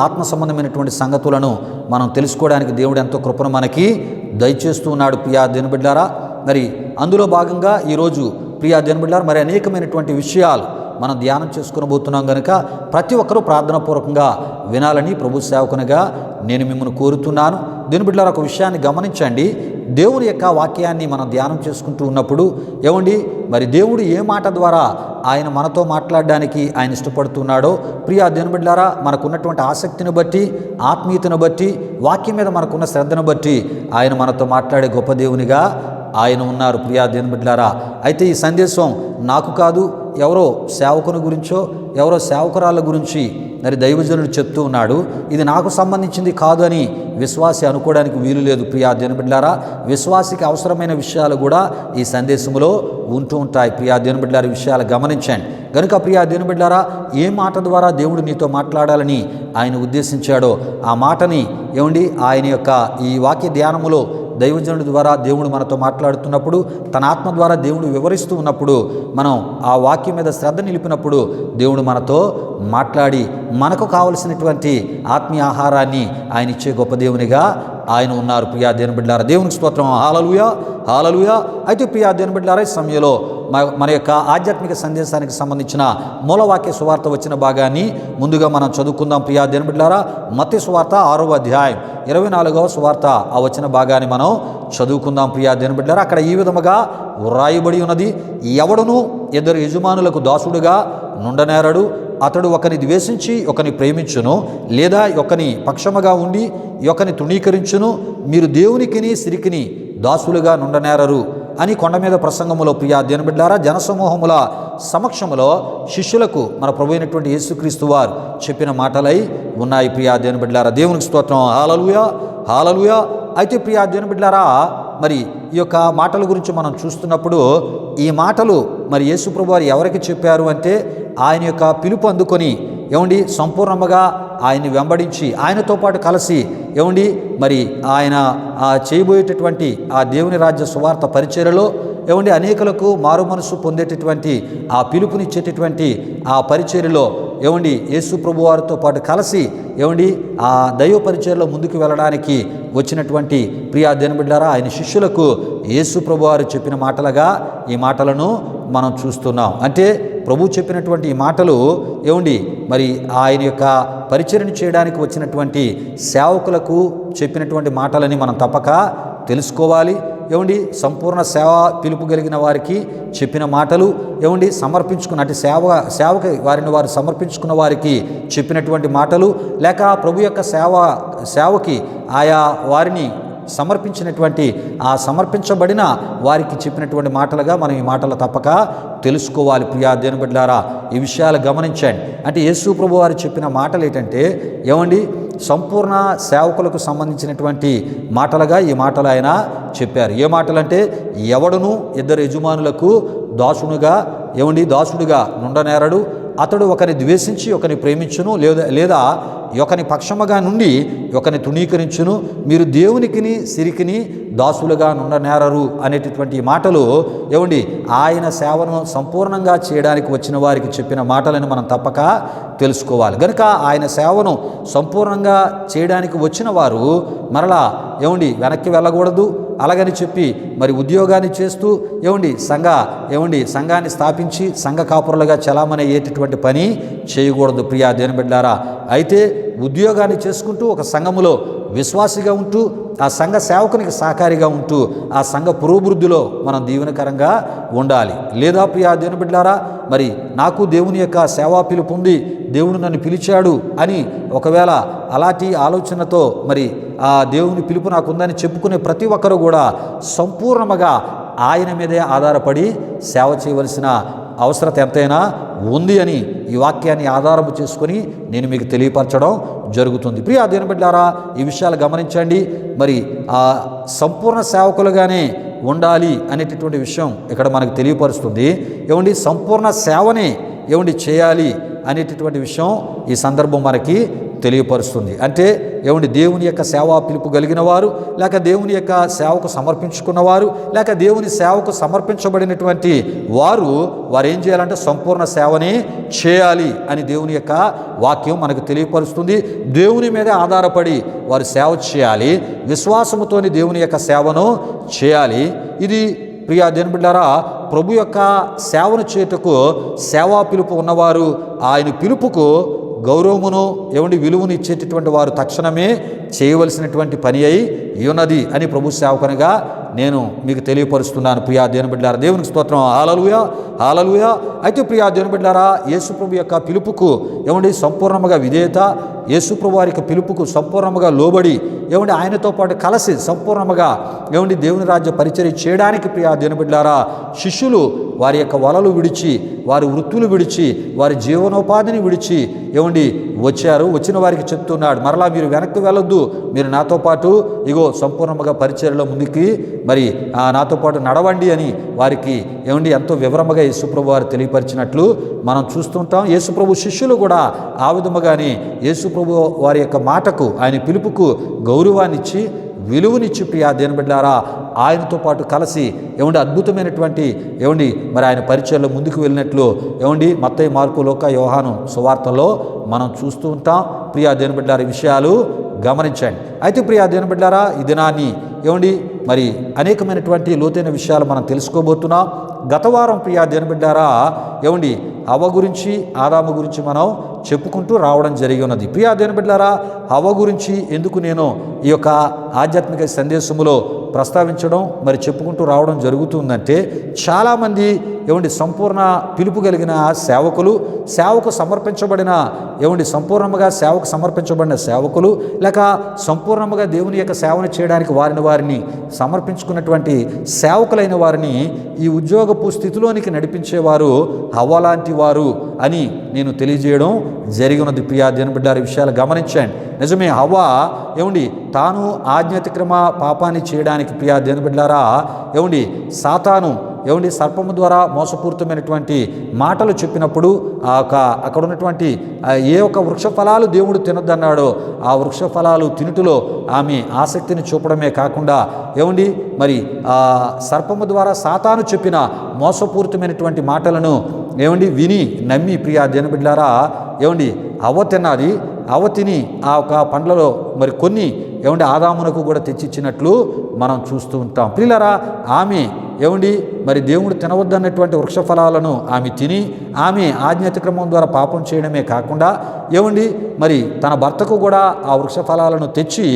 ఆత్మ సంబంధమైనటువంటి సంగతులను మనం తెలుసుకోవడానికి దేవుడు ఎంతో కృపను మనకి దయచేస్తూ ఉన్నాడు ప్రియా దేవుని బిడ్డలారా. మరి అందులో భాగంగా ఈరోజు ప్రియా దేవుని బిడ్డలారా మరి అనేకమైనటువంటి విషయాలు మనం ధ్యానం చేసుకునబోతున్నాం కనుక ప్రతి ఒక్కరూ ప్రార్థనాపూర్వకంగా వినాలని ప్రభు సేవకునిగా నేను మిమ్మల్ని కోరుతున్నాను. దేవుని బిడ్డలారా, ఒక విషయాన్ని గమనించండి. దేవుని యొక్క వాక్యాన్ని మనం ధ్యానం చేసుకుంటూ ఉన్నప్పుడు మరి దేవుడు ఏ మాట ద్వారా ఆయన మనతో మాట్లాడడానికి ఆయన ఇష్టపడుతున్నాడో ప్రియా దేవుని బిడ్డలారా, మనకున్నటువంటి ఆసక్తిని బట్టి, ఆత్మీయతను బట్టి, వాక్యం మీద మనకున్న శ్రద్ధను బట్టి ఆయన మనతో మాట్లాడే గొప్ప దేవునిగా ఆయన ఉన్నారు ప్రియా దేవుని బిడ్డలారా. అయితే ఈ సందేశం నాకు కాదు, ఎవరో సేవకుని గురించో ఎవరో సేవకురాళ్ళ గురించి మరి దైవజనుడు చెప్తూ ఉన్నాడు, ఇది నాకు సంబంధించింది కాదు అని విశ్వాసి అనుకోవడానికి వీలు లేదు ప్రియా దేవుని బిడ్డలారా. విశ్వాసికి అవసరమైన విషయాలు కూడా ఈ సందేశంలో ఉంటూ ఉంటాయి ప్రియా దేవుని బిడ్డలారా. విషయాలు గమనించండి కనుక ప్రియా దేవుని బిడ్డలారా, ఏ మాట ద్వారా దేవుడు నీతో మాట్లాడాలని ఆయన ఉద్దేశించాడో ఆ మాటని ఆయన యొక్క ఈ వాక్య ధ్యానములో దైవజనుడి ద్వారా దేవుడు మనతో మాట్లాడుతున్నప్పుడు, తన ఆత్మ ద్వారా దేవుడు వివరిస్తూ ఉన్నప్పుడు మనం ఆ వాక్యం మీద శ్రద్ధ నిలిపినప్పుడు దేవుడు మనతో మాట్లాడి మనకు కావలసినటువంటి ఆత్మీయ ఆహారాన్ని ఆయన ఇచ్చే గొప్ప దేవునిగా ఆయన ఉన్నారు ప్రియా దేవుని బిడ్డలారా. దేవునికి స్తోత్రం. హల్లెలూయా, హల్లెలూయా. అయితే ప్రియా దేవుని బిడ్డలారా, ఈ సమయంలో మన యొక్క ఆధ్యాత్మిక సందేశానికి సంబంధించిన మూలవాక్య సువార్త వచ్చిన భాగాన్ని ముందుగా మనం చదువుకుందాం ప్రియా దేవుని బిడ్డలారా. మత్తయి సువార్త 6వ అధ్యాయం 24వ సువార్త ఆ వచ్చిన భాగాన్ని మనం చదువుకుందాం ప్రియా దేవుని బిడ్డలారా. అక్కడ ఈ విధముగా వ్రాయబడి ఉన్నది, ఎవడును ఇద్దరు యజమానులకు దాసుడుగా నుండనేరడు. అతడు ఒకని ద్వేషించి ఒకని ప్రేమించును, లేదా ఒకని పక్షముగా ఉండి ఒకని తృణీకరించును. మీరు దేవునికిని సిరికిని దాసులుగా నుండనేరరు అని కొండ మీద ప్రసంగములో ప్రియా దేవుని బిడ్డలారా జనసమూహముల సమక్షములో శిష్యులకు మన ప్రభు అయినటువంటి యేసుక్రీస్తు వారు చెప్పిన మాటలై ఉన్నాయి ప్రియా దేవుని బిడ్డలారా. దేవునికి స్తోత్రం. హల్లెలూయా, హల్లెలూయా. అయితే ప్రియా దేవుని బిడ్డలారా, మరి ఈ యొక్క మాటల గురించి మనం చూస్తున్నప్పుడు ఈ మాటలు మరి యేసు ప్రభు వారు ఎవరికి చెప్పారు అంటే ఆయన యొక్క పిలుపు అందుకొని సంపూర్ణముగా ఆయన్ని వెంబడించి ఆయనతో పాటు కలిసి మరి ఆయన చేయబోయేటటువంటి ఆ దేవుని రాజ్య సువార్త పరిచర్యలో అనేకులకు మారు మనసు పొందేటటువంటి ఆ పిలుపునిచ్చేటటువంటి ఆ పరిచర్యలో యేసు ప్రభు వారితో పాటు కలిసి ఆ దైవ పరిచర్యలో ముందుకు వెళ్ళడానికి వచ్చినటువంటి ప్రియా దేవుని బిడ్డలారా, ఆయన శిష్యులకు యేసు ప్రభు వారు చెప్పిన మాటలుగా ఈ మాటలను మనం చూస్తున్నాం. అంటే ప్రభు చెప్పినటువంటి ఈ మాటలు మరి ఆయన యొక్క పరిచర్యను చేయడానికి వచ్చినటువంటి సేవకులకు చెప్పినటువంటి మాటలని మనం తప్పక తెలుసుకోవాలి. సంపూర్ణ సేవ పిలుపు కలిగిన వారికి చెప్పిన మాటలు సమర్పించుకున్న అంటే సేవకి వారిని వారు సమర్పించుకున్న వారికి చెప్పినటువంటి మాటలు, లేక ప్రభు యొక్క సేవకి ఆయా వారిని సమర్పించినటువంటి ఆ సమర్పించబడిన వారికి చెప్పినటువంటి మాటలుగా మనం ఈ మాటలు తప్పక తెలుసుకోవాలి ప్రియా దేవుని బిడ్డలారా. ఈ విషయాలు గమనించండి. అంటే యేసు ప్రభు వారు చెప్పిన మాటలు ఏంటంటే సంపూర్ణ సేవకులకు సంబంధించినటువంటి మాటలుగా ఈ మాటలు ఆయన చెప్పారు. ఏ మాటలంటే ఎవడును ఇద్దరు యజమానులకు దాసుడుగా నుండనేరడు. అతడు ఒకరిని ద్వేషించి ఒకరిని ప్రేమించును, లేదా ఒకని పక్షముగా నుండి ఒకని తృణీకరించును, మీరు దేవునికిని సిరికిని దాసులుగా నుండనేరరు అనేటటువంటి మాటలు ఏమండి ఆయన సేవను సంపూర్ణంగా చేయడానికి వచ్చిన వారికి చెప్పిన మాటలను మనం తప్పక తెలుసుకోవాలి. కనుక ఆయన సేవను సంపూర్ణంగా చేయడానికి వచ్చిన వారు మరలా ఏమండి వెనక్కి వెళ్ళకూడదు. అలాగని చెప్పి మరి ఉద్యోగాన్ని చేస్తూ సంఘాన్ని స్థాపించి సంఘ కాపురులుగా చలామణి అయ్యేటటువంటి పని చేయకూడదు ప్రియా దేవుని బిడ్డలారా. అయితే ఉద్యోగాన్ని చేసుకుంటూ ఒక సంఘములో విశ్వాసిగా ఉంటూ ఆ సంఘ సేవకునికి సహకారిగా ఉంటూ ఆ సంఘ పురోభివృద్ధిలో మనం దీవెనకరంగా ఉండాలి. లేదా ప్రియా దేవుని బిడ్డలారా, మరి నాకు దేవుని యొక్క సేవా పిలుపు ఉంది, దేవుడు నన్ను పిలిచాడు అని ఒకవేళ అలాంటి ఆలోచనతో మరి ఆ దేవుని పిలుపు నాకు ఉందని చెప్పుకునే ప్రతి ఒక్కరూ కూడా సంపూర్ణముగా ఆయన మీదే ఆధారపడి సేవ చేయవలసిన అవసరత ఎంతైనా ఉంది అని ఈ వాక్యాన్ని ఆధారము చేసుకొని నేను మీకు తెలియపరచడం జరుగుతుంది. ప్రియా దేవుని బిడ్డలారా, ఈ విషయాలు గమనించండి. మరి ఆ సంపూర్ణ సేవకులుగానే ఉండాలి అనేటటువంటి విషయం ఇక్కడ మనకు తెలియపరుస్తుంది. సంపూర్ణ సేవనే చేయాలి అనేటటువంటి విషయం ఈ సందర్భం మనకి తెలియపరుస్తుంది. అంటే దేవుని యొక్క సేవా పిలుపు కలిగిన వారు, లేక దేవుని యొక్క సేవకు సమర్పించుకున్నవారు, లేక దేవుని సేవకు సమర్పించబడినటువంటి వారు ఏం చేయాలంటే సంపూర్ణ సేవనే చేయాలి అని దేవుని యొక్క వాక్యం మనకు తెలియపరుస్తుంది. దేవుని మీద ఆధారపడి వారు సేవ చేయాలి, విశ్వాసముతోని దేవుని యొక్క సేవను చేయాలి. ఇది ప్రియా దేవుని బిడ్డలారా, ప్రభు యొక్క సేవను చేయుటకు సేవా పిలుపు ఉన్నవారు ఆయన పిలుపుకు గౌరవమును విలువను ఇచ్చేటటువంటి వారు తక్షణమే చేయవలసినటువంటి పని అయి ఉన్నది అని ప్రభు సేవకునిగా నేను మీకు తెలియపరుస్తున్నాను. ప్రియా దేవుని బిడ్డలారా, దేవునికి స్తోత్రం. హల్లెలూయా, హల్లెలూయా. అయితే ప్రియా దేవుని బిడ్డలారా, యేసు ప్రభు యొక్క పిలుపుకు సంపూర్ణముగా విధేయత, యేసు ప్రభు వారి యొక్క పిలుపుకు సంపూర్ణముగా లోబడి ఆయనతో పాటు కలిసి సంపూర్ణముగా దేవుని రాజ్య పరిచర్య చేయడానికి ప్రియా దేవుని బిడ్డలారా, శిష్యులు వారి యొక్క వలలు విడిచి, వారి వృత్తులు విడిచి, వారి జీవనోపాధిని విడిచి వచ్చారు. వచ్చిన వారికి చెప్తున్నాడు, మరలా మీరు వెనక్కి వెళ్ళొద్దు, మీరు నాతో పాటు సంపూర్ణముగా పరిచర్యలో ముందుకి మరి నాతో పాటు నడవండి అని వారికి ఎంతో వివరముగా యేసుప్రభు వారు తెలియపరిచినట్లు మనం చూస్తుంటాం. యేసుప్రభు శిష్యులు కూడా ఆ విధముగానే యేసుప్రభు వారి యొక్క మాటకు, ఆయన పిలుపుకు గౌరవాన్నిచ్చి, విలువనిచ్చి ప్రియా దేవుని బిడ్డలారా ఆయనతో పాటు కలిసి అద్భుతమైనటువంటి మరి ఆయన పరిచయంలో ముందుకు వెళ్ళినట్లు మత్తయి, మార్కు, లూకా, యోహాను సువార్తల్లో మనం చూస్తూ ఉంటాం. ప్రియా దేవుని బిడ్డలారా, ఈ విషయాలు గమనించండి. అయితే ప్రియా దేవుని బిడ్డలారా, ఈ దినాన్ని మరి అనేకమైనటువంటి లోతైన విషయాలు మనం తెలుసుకోబోతున్నాం. గత వారం ప్రియా దేవుని బిడ్డలారా హవ్వ గురించి, ఆదాము గురించి మనం చెప్పుకుంటూ రావడం జరిగి ఉన్నది. ప్రియా దేవుని బిడ్డలారా, హవ్వ గురించి ఎందుకు నేను ఈ యొక్క ఆధ్యాత్మిక సందేశములో ప్రస్తావించడం మరి చెప్పుకుంటూ రావడం జరుగుతుందంటే, చాలామంది సంపూర్ణ పిలుపు కలిగిన సేవకులు, సేవకు సమర్పించబడిన సంపూర్ణముగా సేవకు సమర్పించబడిన సేవకులు, లేక సంపూర్ణముగా దేవుని యొక్క సేవను చేయడానికి వారిని సమర్పించుకున్నటువంటి సేవకులైన వారిని ఈ ఉద్యోగపు స్థితిలోనికి నడిపించేవారు హవ్వ లాంటి వారు అని నేను తెలియజేయడం జరిగినది. ప్రియా దేవుని బిడ్డలారా, విషయాలు గమనించండి. నిజమే, హవ్వ తాను ఆజ్ఞాతిక్రమ పాపాన్ని చేయడానికి ప్రియా దేవుని బిడ్డలారా సాతాను సర్పము ద్వారా మోసపూరితమైనటువంటి మాటలు చెప్పినప్పుడు అక్కడ ఉన్నటువంటి ఏ ఒక్క వృక్ష ఫలాలు దేవుడు తినొద్దన్నాడో ఆ వృక్ష ఫలాలు తినుటలో ఆమె ఆసక్తిని చూపడమే కాకుండా మరి సర్పము ద్వారా సాతాను చెప్పిన మోసపూరితమైనటువంటి మాటలను విని నమ్మి ప్రియా దేవుని బిడ్డలారా అవ్వ తిన్నది. అవ్వ తిని ఆ ఒక పండ్లలో మరి కొన్ని ఆదామునకు కూడా తెచ్చిచ్చినట్లు మనం చూస్తూ ఉంటాం. ప్రియులారా, ఆమె మరి దేవుడు తినవద్దన్నటువంటి వృక్ష ఫలాలను ఆమె తిని ఆమె ఆజ్ఞాతిక్రమం ద్వారా పాపం చేయడమే కాకుండా మరి తన భర్తకు కూడా ఆ వృక్ష ఫలాలను తెచ్చి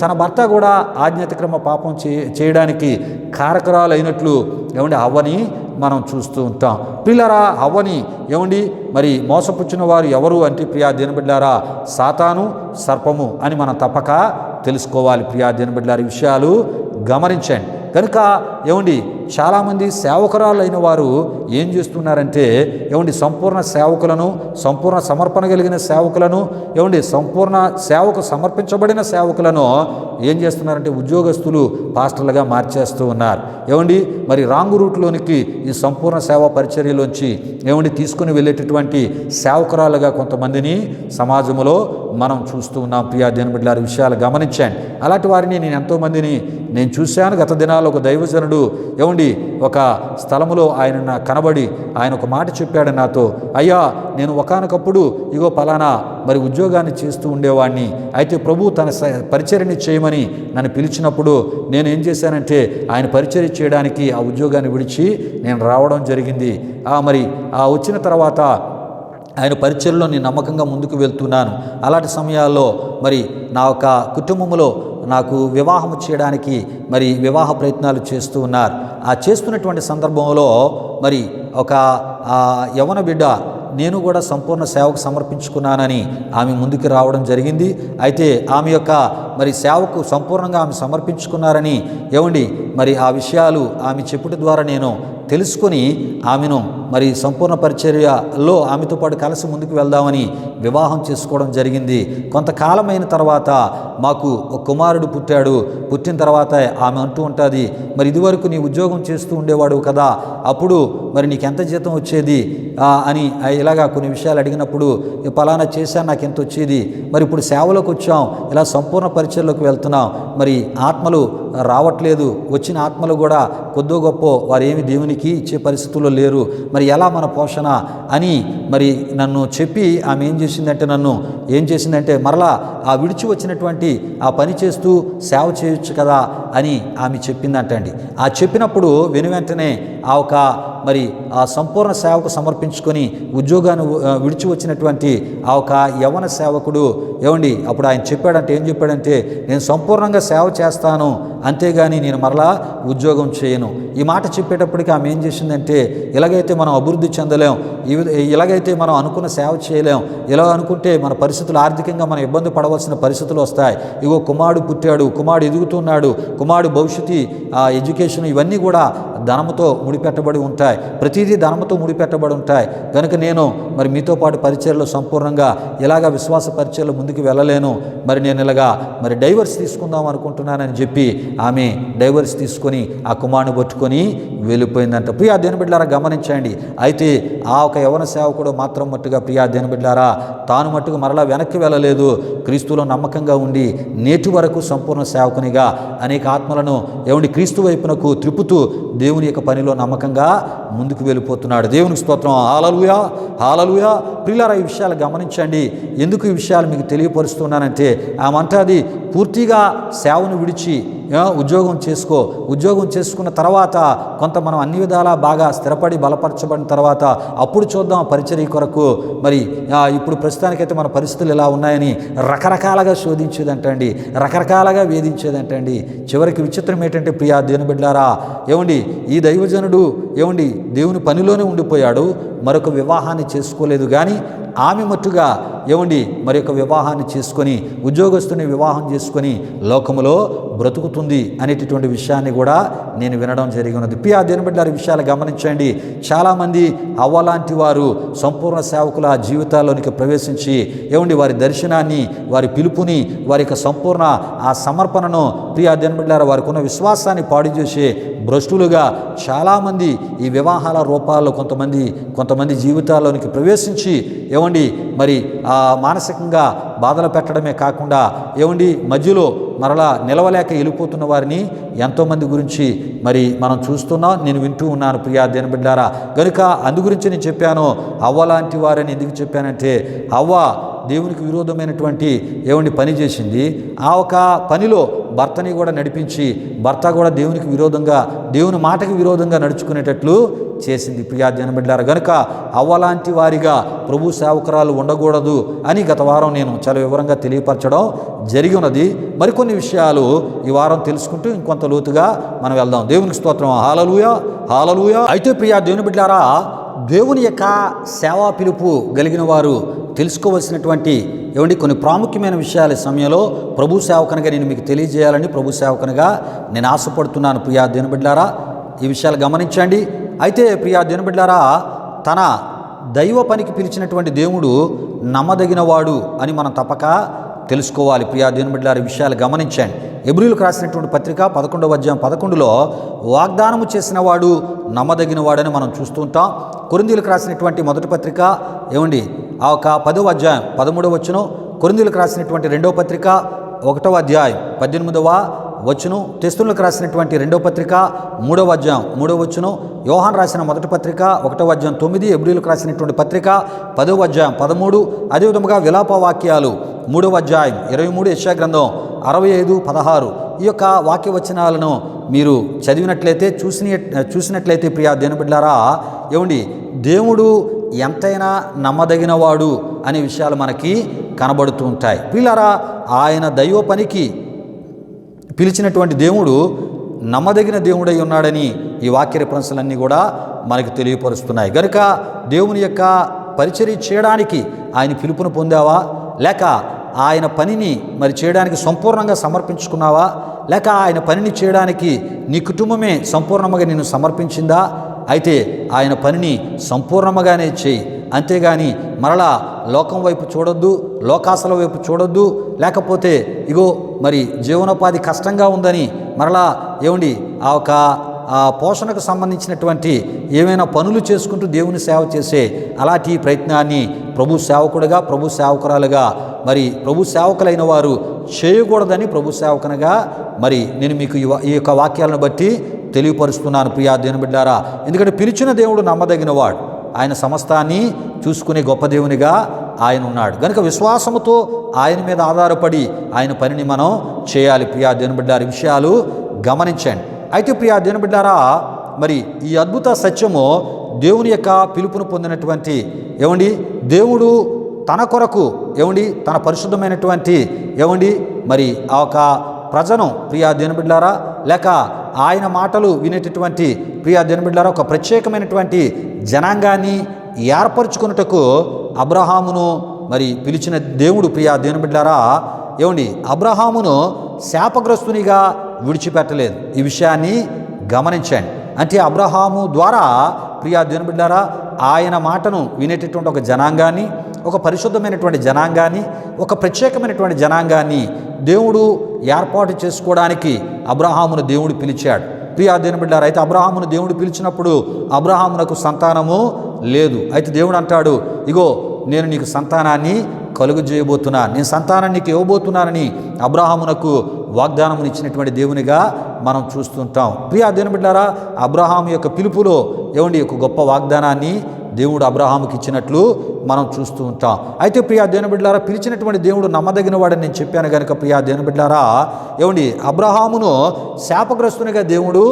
తన భర్త కూడా ఆజ్ఞాతిక్రమ పాపం చేయడానికి కారకురాలైనట్లు అవ్వని మనం చూస్తూ ఉంటాం. ప్రియులారా, అవ్వని మరి మోసపుచ్చిన వారు ఎవరు అంటే ప్రియా దేవుని బిడ్డలారా సాతాను, సర్పము అని మనం తప్పక తెలుసుకోవాలి. ప్రియా దేవుని బిడ్డలారా, ఈ విషయాలు గమనించండి. కనుక చాలామంది సేవకురాలైన వారు ఏం చేస్తున్నారంటే ఏమండి సంపూర్ణ సేవకులను, సంపూర్ణ సమర్పణ కలిగిన సేవకులను, ఏమండి సంపూర్ణ సేవకు సమర్పించబడిన సేవకులను ఏం చేస్తున్నారంటే ఉద్యోగస్తులు పాస్టర్లుగా మార్చేస్తూ ఉన్నారు. ఏమండి మరి రాంగు రూట్లోనికి ఈ సంపూర్ణ సేవా పరిచర్యలోంచి ఏమండి తీసుకుని వెళ్ళేటటువంటి సేవకురాలుగా కొంతమందిని సమాజంలో మనం చూస్తూ ఉన్నాం. ప్రియా దేవుని బిడ్డలారా, విషయాలు గమనించండి. అలాంటి వారిని నేను ఎంతోమందిని నేను చూశాను. గత దినాల్లో ఒక దైవజనుడు ఏమండి ఒక స్థలములో ఆయన కనబడి ఆయన ఒక మాట చెప్పాడు నాతో, అయ్యా నేను ఒకానొకప్పుడు ఇగో పలానా మరి ఉద్యోగాన్ని చేస్తూ ఉండేవాడిని, అయితే ప్రభు తన పరిచర్యని చేయమని నన్ను పిలిచినప్పుడు నేను ఏం చేశానంటే ఆయన పరిచర్య చేయడానికి ఆ ఉద్యోగాన్ని విడిచి నేను రావడం జరిగింది. మరి వచ్చిన తర్వాత ఆయన పరిచర్యలో నేను నమ్మకంగా ముందుకు వెళ్తున్నాను. అలాంటి సమయాల్లో మరి నా యొక్క కుటుంబంలో నాకు వివాహం చేయడానికి మరి వివాహ ప్రయత్నాలు చేస్తూ ఉన్నారు. ఆ చేస్తున్నటువంటి సందర్భంలో మరి ఒక యవన బిడ్డ నేను కూడా సంపూర్ణ సేవకు సమర్పించుకున్నానని ఆమె ముందుకు రావడం జరిగింది. అయితే ఆమె యొక్క మరి సేవకు సంపూర్ణంగా ఆమె సమర్పించుకున్నారని ఏమండి మరి ఆ విషయాలు ఆమె చెప్పుట ద్వారా నేను తెలుసుకొని ఆమెను మరి సంపూర్ణ పరిచర్యలో ఆమెతో పాటు కలిసి ముందుకు వెళ్దామని వివాహం చేసుకోవడం జరిగింది. కొంతకాలమైన తర్వాత మాకు ఒక కుమారుడు పుట్టాడు. పుట్టిన తర్వాత ఆమె అంటూ ఉంటుంది, మరి ఇదివరకు నీ ఉద్యోగం చేస్తూ ఉండేవాడు కదా, అప్పుడు మరి నీకు ఎంత జీతం వచ్చేది అని ఇలాగా కొన్ని విషయాలు అడిగినప్పుడు పలానా చేశాను, నాకు ఎంత వచ్చేది, మరి ఇప్పుడు సేవలోకి వచ్చాం, ఇలా సంపూర్ణ పరిచర్యలోకి వెళ్తున్నాం, మరి ఆత్మలు రావట్లేదు, వచ్చిన ఆత్మలు కూడా కొద్దో గొప్ప వారు ఏమి దేవునికి ఇచ్చే పరిస్థితుల్లో లేరు, మరి ఎలా మన పోషణ అని మరి నన్ను చెప్పి ఆమె ఏం చేసిందంటే మరలా ఆ విడిచి వచ్చినటువంటి ఆ పని చేస్తూ సేవ చేయొచ్చు కదా అని ఆమె చెప్పిందంటండి. ఆ చెప్పినప్పుడు వెనువెంటనే మరి ఆ సంపూర్ణ సేవకు సమర్పించుకొని ఉద్యోగాన్ని విడిచి వచ్చినటువంటి యవన సేవకుడు ఏమండి అప్పుడు ఆయన చెప్పాడంటే ఏం చెప్పాడంటే, నేను సంపూర్ణంగా సేవ చేస్తాను, అంతేగాని నేను మరలా ఉద్యోగం చేయను. ఈ మాట చెప్పేటప్పటికి ఆమె ఏం చేసిందంటే, ఇలాగైతే మనం అభివృద్ధి చెందలేం, ఇలాగైతే మనం అనుకున్న సేవ చేయలేం, ఇలా అనుకుంటే మన పరిస్థితులు ఆర్థికంగా మనం ఇబ్బంది పడవలసిన పరిస్థితులు వస్తాయి. ఇగో కుమారుడు పుట్టాడు, కుమారుడు ఎదుగుతున్నాడు, కుమారుడు భవిష్యత్తు ఎడ్యుకేషన్ ఇవన్నీ కూడా ధనముతో ముడిపెట్టబడి ఉంటాయి, ప్రతిదీ ధనముతో ముడిపెట్టబడి ఉంటాయి. కనుక నేను మరి మీతో పాటు పరిచర్యలో సంపూర్ణంగా ఇలాగా విశ్వాస పరిచర్యలో ముందుకు వెళ్ళలేను, మరి నేను ఇలాగా మరి డైవర్స్ తీసుకుందాం అనుకుంటున్నానని చెప్పి ఆమె డైవర్స్ తీసుకొని ఆ కుమారుని పట్టుకొని వెళ్ళిపోయిందంట. ప్రియా దేవుని బిడ్డలారా గమనించండి. అయితే యవన సేవకుడు మాత్రం మట్టుగా ప్రియా దేవుని బిడ్డలారా తాను మట్టుకు మరలా వెనక్కి వెళ్ళలేదు. క్రీస్తులో నమ్మకంగా ఉండి నేటి వరకు సంపూర్ణ సేవకునిగా అనేక ఆత్మలను క్రీస్తు వైపునకు త్రిప్పుతూ దేవుని యొక్క పనిలో నమ్మకంగా ముందుకు వెళ్ళిపోతున్నాడు. దేవునికి స్తోత్రం. హల్లెలూయా, హల్లెలూయా. ప్రియులారా, ఈ విషయాలు గమనించండి. ఎందుకు ఈ విషయాలు మీకు తెలియపరుస్తున్నానంటే ఆమె అంటాది పూర్తిగా సేవను విడిచి ఉద్యోగం చేసుకున్న తర్వాత కొంత మనం అన్ని విధాలా బాగా స్థిరపడి బలపరచబడిన తర్వాత అప్పుడు చూద్దాం పరిచర్య కొరకు, మరి ఇప్పుడు ప్రస్తుతానికైతే మన పరిస్థితులు ఎలా ఉన్నాయని రకరకాలుగా శోధించేదంటండి, రకరకాలుగా వేధించేదంటండి. చివరికి విచిత్రం ఏంటంటే ప్రియా దేవుని బిడ్డలారా ఈ దైవజనుడు దేవుని పనిలోనే ఉండిపోయాడు, మరొక వివాహాన్ని చేసుకోలేదు. కానీ ఆమె మట్టుగా మరి యొక్క వివాహాన్ని చేసుకొని ఉద్యోగస్తుని వివాహం చేసుకొని లోకములో బ్రతుకుతుంది అనేటటువంటి విషయాన్ని కూడా నేను వినడం జరిగి ఉన్నది. ప్రియా దేవుని బిడ్డలారా, విషయాలు గమనించండి. చాలామంది అవ్వలాంటి వారు సంపూర్ణ సేవకుల జీవితాల్లోనికి ప్రవేశించి వారి దర్శనాన్ని, వారి పిలుపుని, వారి యొక్క సంపూర్ణ ఆ సమర్పణను ప్రియా దేవుని బిడ్డలారా వారికి ఉన్న విశ్వాసాన్ని పాడు చేసే భ్రష్టులుగా చాలామంది ఈ వివాహాల రూపాల్లో కొంతమంది జీవితాల్లోనికి ప్రవేశించి మరి మానసికంగా బాధలు పెట్టడమే కాకుండా మధ్యలో మరలా నిలవలేక వెళ్ళిపోతున్న వారిని ఎంతోమంది గురించి మరి మనం చూస్తున్నాం, నేను వింటూ ఉన్నాను ప్రియా దేవుని బిడ్డలారా. కనుక అందు గురించి నేను చెప్పాను అవ్వలాంటి వారని. ఎందుకు చెప్పానంటే అవ్వ దేవునికి విరోధమైనటువంటి పని చేసింది. ఆ ఒక పనిలో భర్తని కూడా నడిపించి భర్త కూడా దేవునికి విరోధంగా, దేవుని మాటకి విరోధంగా నడుచుకునేటట్లు చేసింది ప్రియా దేవుని బిడ్డలారా. కనుక అవ్వలాంటి వారిగా ప్రభు సేవకురాలు ఉండకూడదు అని గత వారం నేను చాలా వివరంగా తెలియపరచడం జరిగి ఉన్నది. మరికొన్ని విషయాలు ఈ వారం తెలుసుకుంటూ ఇంకొంత లోతుగా మనం వెళ్దాం. దేవునికి స్తోత్రం. హల్లెలూయా, హల్లెలూయా. అయితే ప్రియా దేవుని బిడ్డలారా, దేవుని యొక్క సేవా పిలుపు కలిగిన వారు తెలుసుకోవలసినటువంటి కొన్ని ప్రాముఖ్యమైన విషయాల సమయంలో ప్రభు సేవకునిగా నేను మీకు తెలియజేయాలని ప్రభు సేవకునిగా నేను ఆశపడుతున్నాను. ప్రియా దేవుని బిడ్డలారా, ఈ విషయాలు గమనించండి. అయితే ప్రియా దేవుని బిడ్డలారా, తన దైవ పనికి పిలిచినటువంటి దేవుడు నమ్మదగినవాడు అని మనం తప్పక తెలుసుకోవాలి. ప్రియా దేవుని బిడ్డలారా, ఈ విషయాలు గమనించండి. హెబ్రీయులకు రాసినటువంటి పత్రిక 11వ అధ్యాయం 11లో వాగ్దానము చేసిన వాడు నమ్మదగినవాడని మనం చూస్తూ ఉంటాం. కొరింథీయులకు రాసినటువంటి మొదటి పత్రిక ఆ 10వ అధ్యాయం 13వ వచనం, కొరింథీయులకు రాసినటువంటి 2వ పత్రిక 1వ అధ్యాయం 18వ వచనం, తెస్సలోనికీయులకు రాసినటువంటి 2వ పత్రిక 3వ అధ్యాయం 3వ వచనం, యోహాను రాసిన మొదటి పత్రిక 1వ అధ్యాయం 9, హెబ్రీయులకు రాసినటువంటి పత్రిక 10వ అధ్యాయం 13, అదేవిధముగా విలాప వాక్యాలు 3వ అధ్యాయం 23, యెషయా గ్రంథం 65, 16 ఈ యొక్క వాక్య వచనాలను మీరు చదివినట్లయితే చూసినట్లయితే ప్రియా దేవుని బిడ్డలారా, దేవుడు ఎంతైనా నమ్మదగినవాడు అనే విషయాలు మనకి కనబడుతూ ఉంటాయి. ప్రియులారా, ఆయన దైవ పనికి పిలిచినటువంటి దేవుడు నమ్మదగిన దేవుడై ఉన్నాడని ఈ వాక్య రిఫరెన్స్లన్నీ కూడా మనకు తెలియపరుస్తున్నాయి. గనుక దేవుని యొక్క పరిచర్య చేయడానికి ఆయన పిలుపును పొందావా, లేక ఆయన పనిని చేయడానికి సంపూర్ణంగా సమర్పించుకున్నావా, లేక ఆయన పనిని చేయడానికి నీ కుటుంబమే సంపూర్ణంగా నిన్ను సమర్పించిందా? అయితే ఆయన పనిని సంపూర్ణంగానే చేయి, అంతేగాని మరలా లోకం వైపు చూడొద్దు, లోకాసల వైపు చూడొద్దు. లేకపోతే జీవనోపాధి కష్టంగా ఉందని మరలా ఆ పోషణకు సంబంధించినటువంటి ఏమైనా పనులు చేసుకుంటూ దేవుని సేవ చేసే అలాంటి ప్రయత్నాన్ని ప్రభు సేవకుడుగా, ప్రభు సేవకురాలుగా ప్రభు సేవకులైన వారు చేయకూడదని ప్రభు సేవకునిగా నేను మీకు ఈ యొక్క వాక్యాలను బట్టి తెలియపరుస్తున్నాను ప్రియా దేవుని బిడ్డారా. ఎందుకంటే పిలిచిన దేవుడు నమ్మదగినవాడు, ఆయన సమస్తాన్ని చూసుకునే గొప్ప దేవునిగా ఆయన ఉన్నాడు. కనుక విశ్వాసముతో ఆయన మీద ఆధారపడి ఆయన పనిని మనం చేయాలి. ప్రియా దేవుని బిడ్డారా, విషయాలు గమనించండి. అయితే ప్రియా దేవుని బిడ్డారా, ఈ అద్భుత సత్యము దేవుని యొక్క పిలుపును పొందినటువంటి దేవుడు తన కొరకు తన పరిశుద్ధమైనటువంటి ఆ ఒక ప్రజను ప్రియా దేవుని బిడ్డారా, లేక ఆయన మాటలు వినేటటువంటి ప్రియా దేవుని బిడ్డారా, ఒక ప్రత్యేకమైనటువంటి జనాంగాన్ని ఏర్పరచుకున్నటకు అబ్రహామును పిలిచిన దేవుడు ప్రియా దేవుని బిడ్డారా, అబ్రహామును శాపగ్రస్తునిగా విడిచిపెట్టలేదు. ఈ విషయాన్ని గమనించండి. అంటే అబ్రహాము ద్వారా ప్రియా దేవుని బిడ్డారా, ఆయన మాటను వినేటటువంటి ఒక జనాంగాన్ని, ఒక పరిశుద్ధమైనటువంటి జనాంగాన్ని, ఒక ప్రత్యేకమైనటువంటి జనాంగాన్ని దేవుడు ఏర్పాటు చేసుకోవడానికి అబ్రహామును దేవుడు పిలిచాడు. ప్రియా దేవుని బిడ్డారా, అయితే అబ్రహామును దేవుడు పిలిచినప్పుడు అబ్రహామునకు సంతానము లేదు. అయితే దేవుడు అంటాడు, ఇగో నేను నీకు సంతానాన్ని కలుగజేయబోతున్నా, నేను సంతానాన్ని నీకు ఇవ్వబోతున్నానని అబ్రహామునకు వాగ్దానమును ఇచ్చినటువంటి దేవునిగా మనం చూస్తుంటాం. ప్రియా దేవుని బిడ్డారా, అబ్రహాము యొక్క పిలుపులో ఒక గొప్ప వాగ్దానాన్ని దేవుడు అబ్రహాముకి ఇచ్చినట్లు మనం చూస్తూ ఉంటాం. అయితే ప్రియా దేవుని బిడ్డలారా, పిలిచినటువంటి దేవుడు నమ్మదగిన వాడని నేను చెప్పాను కనుక ప్రియా దేవుని బిడ్డలారా, అబ్రహామును శాపగ్రస్తునిగా దేవుడు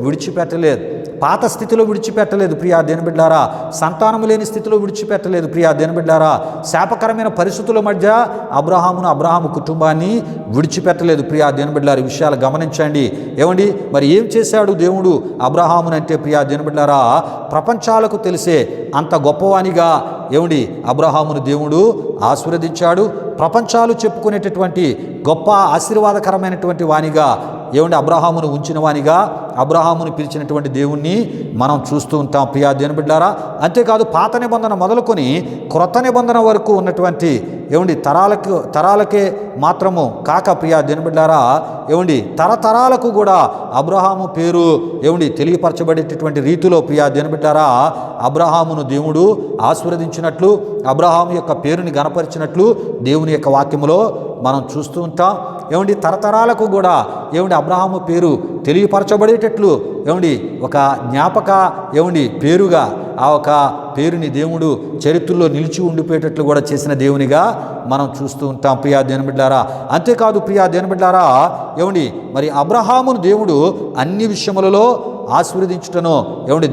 విడిచిపెట్టలేదు, పాత స్థితిలో విడిచిపెట్టలేదు. ప్రియా దేవుని బిడ్డలారా, సంతానము లేని స్థితిలో విడిచిపెట్టలేదు. ప్రియా దేవుని బిడ్డలారా, శాపకరమైన పరిస్థితుల మధ్య అబ్రహాము కుటుంబాన్ని విడిచిపెట్టలేదు. ప్రియా దేవుని బిడ్డలారా, ఈ విషయాలు గమనించండి. ఏం చేశాడు దేవుడు అబ్రహామునంటే ప్రియా దేవుని బిడ్డలారా, ప్రపంచాలకు తెలిసే అంత గొప్పవానిగా అబ్రహామును దేవుడు ఆశీర్వదించాడు. ప్రపంచాలు చెప్పుకునేటటువంటి గొప్ప ఆశీర్వాదకరమైనటువంటి వానిగా అబ్రహామును ఉంచిన వానిగా అబ్రహామును పిలిచినటువంటి దేవుణ్ణి మనం చూస్తూ ఉంటాం. ప్రియా దేవుని బిడ్డలారా, అంతేకాదు పాత నిబంధన మొదలుకొని క్రొత్త నిబంధన వరకు ఉన్నటువంటి తరాలకే మాత్రము కాక ప్రియా దేవుని బిడ్డలారా, తరతరాలకు కూడా అబ్రహాము పేరు తెలియపరచబడేటటువంటి రీతిలో ప్రియా దేవుని బిడ్డలారా, అబ్రహామును దేవుడు ఆశీర్వదించినట్లు, అబ్రహాము యొక్క పేరుని గణపరిచినట్లు దేవుని యొక్క వాక్యములో మనం చూస్తూ ఉంటాం. తరతరాలకు కూడా అబ్రహాము పేరు తెలియపరచబడేటట్లు ఒక జ్ఞాపక పేరుగా ఆ ఒక పేరుని దేవుడు చరిత్రలో నిలిచి ఉండిపోయేటట్లు కూడా చేసిన దేవునిగా మనం చూస్తూ ఉంటాం. ప్రియా దేవుని బిడ్డలారా, అంతేకాదు ప్రియా దేవుని బిడ్డలారా, అబ్రహామును దేవుడు అన్ని విషయములలో ఆశీర్వదించుటను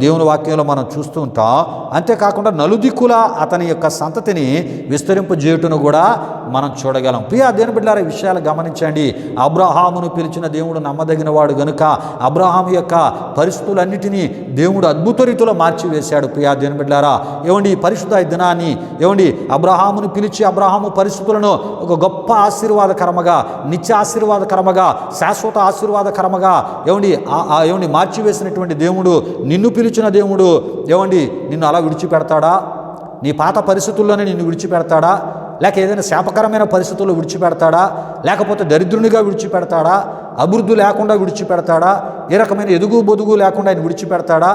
దేవుని వాక్యంలో మనం చూస్తూ ఉంటాం. అంతేకాకుండా నలుదిక్కుల అతని యొక్క సంతతిని విస్తరింపజేయుటను కూడా మనం చూడగలం. ప్రియా దేవుని బిడ్డలారా, ఈ విషయాలు గమనించండి. అబ్రహామును పిలిచిన దేవుడు నమ్మదగిన వాడు గనుక అబ్రహాము యొక్క పరిస్థితులన్నిటినీ దేవుడు అద్భుత రీతిలో మార్చివేశాడు. ప్రియా దేవుని బిడ్డలారా, ఏమండి ఈ పరిశుద్ధ దినాన్ని ఏమండి అబ్రహామును పిలిచి అబ్రహాము పరిస్థితులను ఒక గొప్ప ఆశీర్వాదకరముగా, నిత్య ఆశీర్వాదకరముగా, శాశ్వత ఆశీర్వాదకరముగా ఏమండి మార్చివేసినటువంటి దేవుడు, నిన్ను పిలిచిన దేవుడు ఏమండి నిన్ను అలా విడిచిపెడతాడా? నీ పాత పరిస్థితుల్లోనే నిన్ను విడిచిపెడతాడా? లేక ఏదైనా శాపకరమైన పరిస్థితుల్లో విడిచిపెడతాడా? లేకపోతే దరిద్రునిగా విడిచిపెడతాడా? అభివృద్ధి లేకుండా విడిచిపెడతాడా? ఏ రకమైన ఎదుగు బొదుగు లేకుండా ఆయన విడిచిపెడతాడా?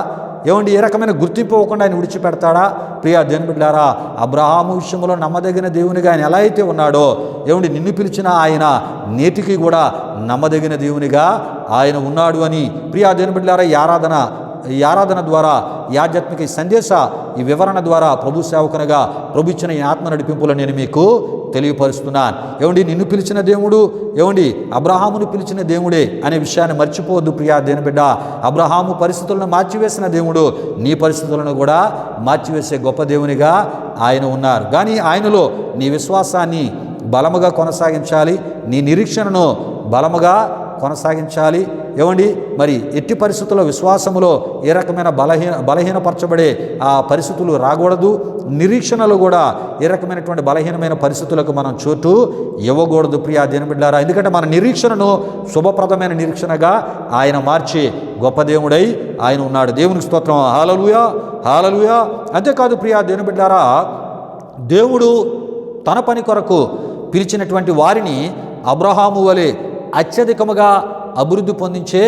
ఏమండి ఏ రకమైన గుర్తింపు ఇవ్వకుండా ఆయన విడిచిపెడతాడా? ప్రియా దేవుని బిడ్డలారా, అబ్రహాము విషయంలో నమ్మదగిన దేవునిగా ఆయన ఎలా అయితే ఉన్నాడో, ఏమండి నిన్ను పిలిచిన ఆయన నేటికి కూడా నమ్మదగిన దేవునిగా ఆయన ఉన్నాడు అని ప్రియా దేవుని బిడ్డలారా, ఈ ఆరాధన ద్వారా, ఈ ఆధ్యాత్మిక ఈ వివరణ ద్వారా ప్రభు సేవకునిగా ప్రభు ఇచ్చిన ఈ ఆత్మ నడిపింపులో నేను మీకు తెలియపరుస్తున్నాను. ఏమండి నిన్ను పిలిచిన దేవుడు, ఏమండి అబ్రహామును పిలిచిన దేవుడే అనే విషయాన్ని మర్చిపోవద్దు ప్రియా దేవుని బిడ్డ. అబ్రహాము పరిస్థితులను మార్చివేసిన దేవుడు నీ పరిస్థితులను కూడా మార్చివేసే గొప్ప దేవునిగా ఆయన ఉన్నారు. కానీ ఆయనలో నీ విశ్వాసాన్ని బలముగా కొనసాగించాలి, నీ నిరీక్షణను బలముగా కొనసాగించాలి. ఏమండి మరి ఎట్టి పరిస్థితుల్లో విశ్వాసములో ఏ రకమైన బలహీనపరచబడే ఆ పరిస్థితులు రాకూడదు. నిరీక్షణలు కూడా ఏ రకమైనటువంటి బలహీనమైన పరిస్థితులకు మనం చోటు ఇవ్వకూడదు ప్రియా దేవుని బిడ్డలారా. ఎందుకంటే మన నిరీక్షణను శుభప్రదమైన నిరీక్షణగా ఆయన మార్చి గొప్ప దేవుడై ఆయన ఉన్నాడు. దేవునికి స్తోత్రం. హల్లెలూయా, హల్లెలూయా. అంతేకాదు ప్రియా దేవుని బిడ్డలారా, దేవుడు తన పని కొరకు పిలిచినటువంటి వారిని అబ్రహాము వలె అత్యధికముగా అభివృద్ధి పొందించే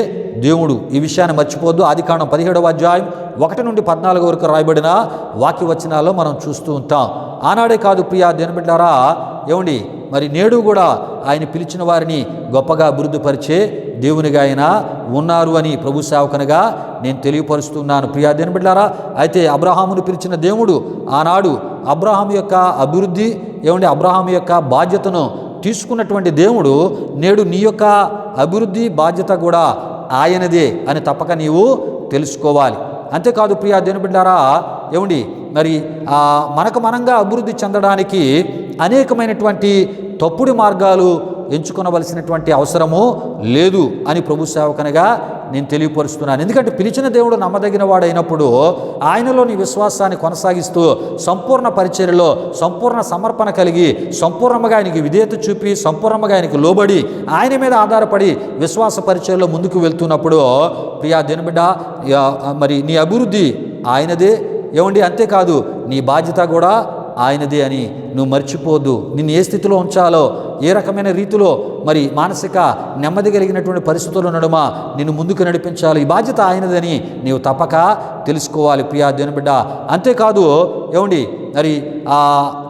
దేవుడు. ఈ విషయాన్ని మర్చిపోవద్దు. ఆదికాండం 17వ అధ్యాయం 1 నుండి 14 వరకు రాయబడిన వాక్య వచనాల్లో మనం చూస్తూ ఉంటాం. ఆనాడే కాదు ప్రియా దేవుని బిడ్డలారా, ఏమండి మరి నేడు కూడా ఆయన పిలిచిన వారిని గొప్పగా అభివృద్ధిపరిచే దేవునిగా ఆయన ఉన్నారు అని ప్రభు సేవకునిగా నేను తెలియపరుస్తున్నాను ప్రియా దేవుని బిడ్డలారా. అయితే అబ్రహామును పిలిచిన దేవుడు ఆనాడు అబ్రహాము యొక్క అభివృద్ధి, ఏమండి అబ్రహాము యొక్క బాధ్యతను తీసుకున్నటువంటి దేవుడు నేడు నీ యొక్క అభివృద్ధి బాధ్యత కూడా ఆయనదే అని తప్పక నీవు తెలుసుకోవాలి. అంతేకాదు ప్రియా దేవుని బిడ్డలారా, ఏమండి మరి మనంగా అభివృద్ధి చెందడానికి అనేకమైనటువంటి తప్పుడు మార్గాలు ఎంచుకొనవలసినటువంటి అవసరము లేదు అని ప్రభు సేవకునిగా నేను తెలియపరుస్తున్నాను. ఎందుకంటే పిలిచిన దేవుడు నమ్మదగిన వాడైనప్పుడు ఆయనలో నీ విశ్వాసాన్ని కొనసాగిస్తూ సంపూర్ణ పరిచర్యలో సంపూర్ణ సమర్పణ కలిగి సంపూర్ణంగా ఆయనకి విధేయత చూపి సంపూర్ణంగా ఆయనకి లోబడి ఆయన మీద ఆధారపడి విశ్వాస పరిచర్యలో ముందుకు వెళ్తున్నప్పుడు ప్రియా దేవుని బిడ్డ మరి నీ అభివృద్ధి ఆయనదే. ఏమండి అంతేకాదు నీ బాధ్యత కూడా ఆయనదే అని నువ్వు మర్చిపోవద్దు. నిన్ను ఏ స్థితిలో ఉంచాలో, ఏ రకమైన రీతిలో మరి మానసిక నెమ్మది కలిగినటువంటి పరిస్థితుల్లో నడుమా నిన్ను ముందుకు నడిపించాలి, ఈ బాధ్యత ఆయనదని నీవు తప్పక తెలుసుకోవాలి ప్రియా దేవుని బిడ్డ. అంతేకాదు ఏమండి మరి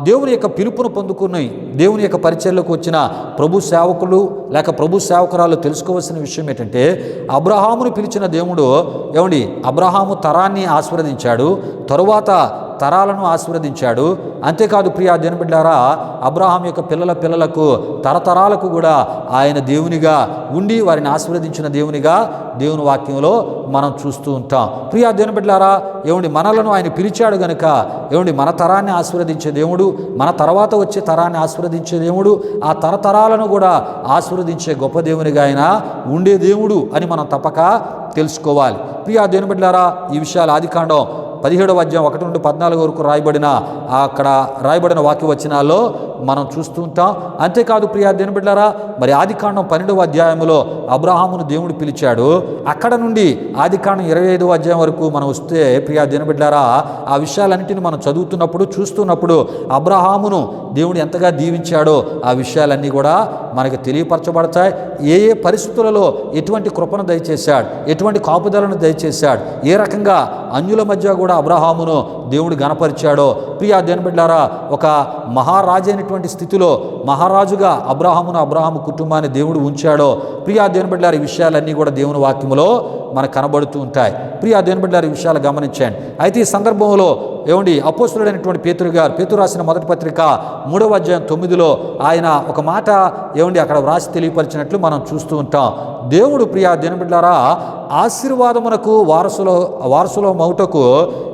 దేవుని యొక్క పిలుపును పొందుకుని దేవుని యొక్క పరిచర్యలోకి వచ్చిన ప్రభు సేవకులు లేక ప్రభు సేవకురాలు తెలుసుకోవాల్సిన విషయం ఏంటంటే, అబ్రహామును పిలిచిన దేవుడు ఏమండి అబ్రహాము తరాన్ని ఆశీర్వదించాడు, తరువాత తరాలను ఆశీర్వదించాడు. అంతేకాదు ప్రియా దేవుని బిడ్డలారా, అబ్రహాం యొక్క పిల్లలకు తరతరాలకు కూడా ఆయన దేవునిగా ఉండి వారిని ఆశీర్వదించిన దేవునిగా దేవుని వాక్యంలో మనం చూస్తూ ఉంటాం. ప్రియా దేవుని బిడ్డలారా, ఏమండి మనలను ఆయన పిలిచాడు గనుక ఏమండి మన తరాన్ని ఆశీర్వదించే దేవుడు, మన తర్వాత వచ్చే తరాన్ని ఆశీర్వదించే దేవుడు, ఆ తరతరాలను కూడా ఆశీర్వదించే గొప్ప దేవునిగా ఆయన ఉండే దేవుడు అని మనం తప్పక తెలుసుకోవాలి. ప్రియా దేవుని బిడ్డలారా, ఈ విషయాలు ఆదికాండం 17వ అధ్యాయం 1 నుండి 14 వరకు అక్కడ రాయబడిన వాక్య వచనాల్లో మనం చూస్తూ ఉంటాం. అంతేకాదు ప్రియా దేవుని బిడ్డలారా, మరి ఆదికాండం 12వ అధ్యాయంలో అబ్రహామును దేవుడు పిలిచాడు. అక్కడ నుండి ఆదికాండం 25వ అధ్యాయం వరకు మనం వస్తే ప్రియా దేవుని బిడ్డలారా, ఆ విషయాలన్నింటినీ మనం చదువుతున్నప్పుడు చూస్తున్నప్పుడు అబ్రహామును దేవుడు ఎంతగా దీవించాడో ఆ విషయాలన్నీ కూడా మనకు తెలియపరచబడతాయి. ఏ ఏ పరిస్థితులలో ఎటువంటి కృపను దయచేశాడు, ఎటువంటి కాపుదలను దయచేశాడు, ఏ రకంగా అన్యుల మధ్య కూడా అబ్రహామును దేవుడు గణపరిచాడో ప్రియా దేవుని బిడ్డలారా, ఒక మహారాజు అయినటువంటి స్థితిలో మహారాజుగా అబ్రహాము కుటుంబాన్ని దేవుడు ఉంచాడో ప్రియా దేవుని బిడ్డలారా, ఈ విషయాలన్నీ కూడా దేవుని వాక్యములో మనకు కనబడుతూ ఉంటాయి. ప్రియా దేవుని బిడ్డలారా, ఈ విషయాలు గమనించండి. అయితే ఈ సందర్భంలో ఏమండి అపోస్తలుడైనటువంటి పేతురు రాసిన మొదటి పత్రిక 3వ అధ్యాయం 9లో ఆయన ఒక మాట ఏమండి అక్కడ వ్రాసి తెలియపరిచినట్లు మనం చూస్తూ ఉంటాం. దేవుడు ప్రియా దేవుని బిడ్డలారా ఆశీర్వాదమునకు వారసులో మౌటకు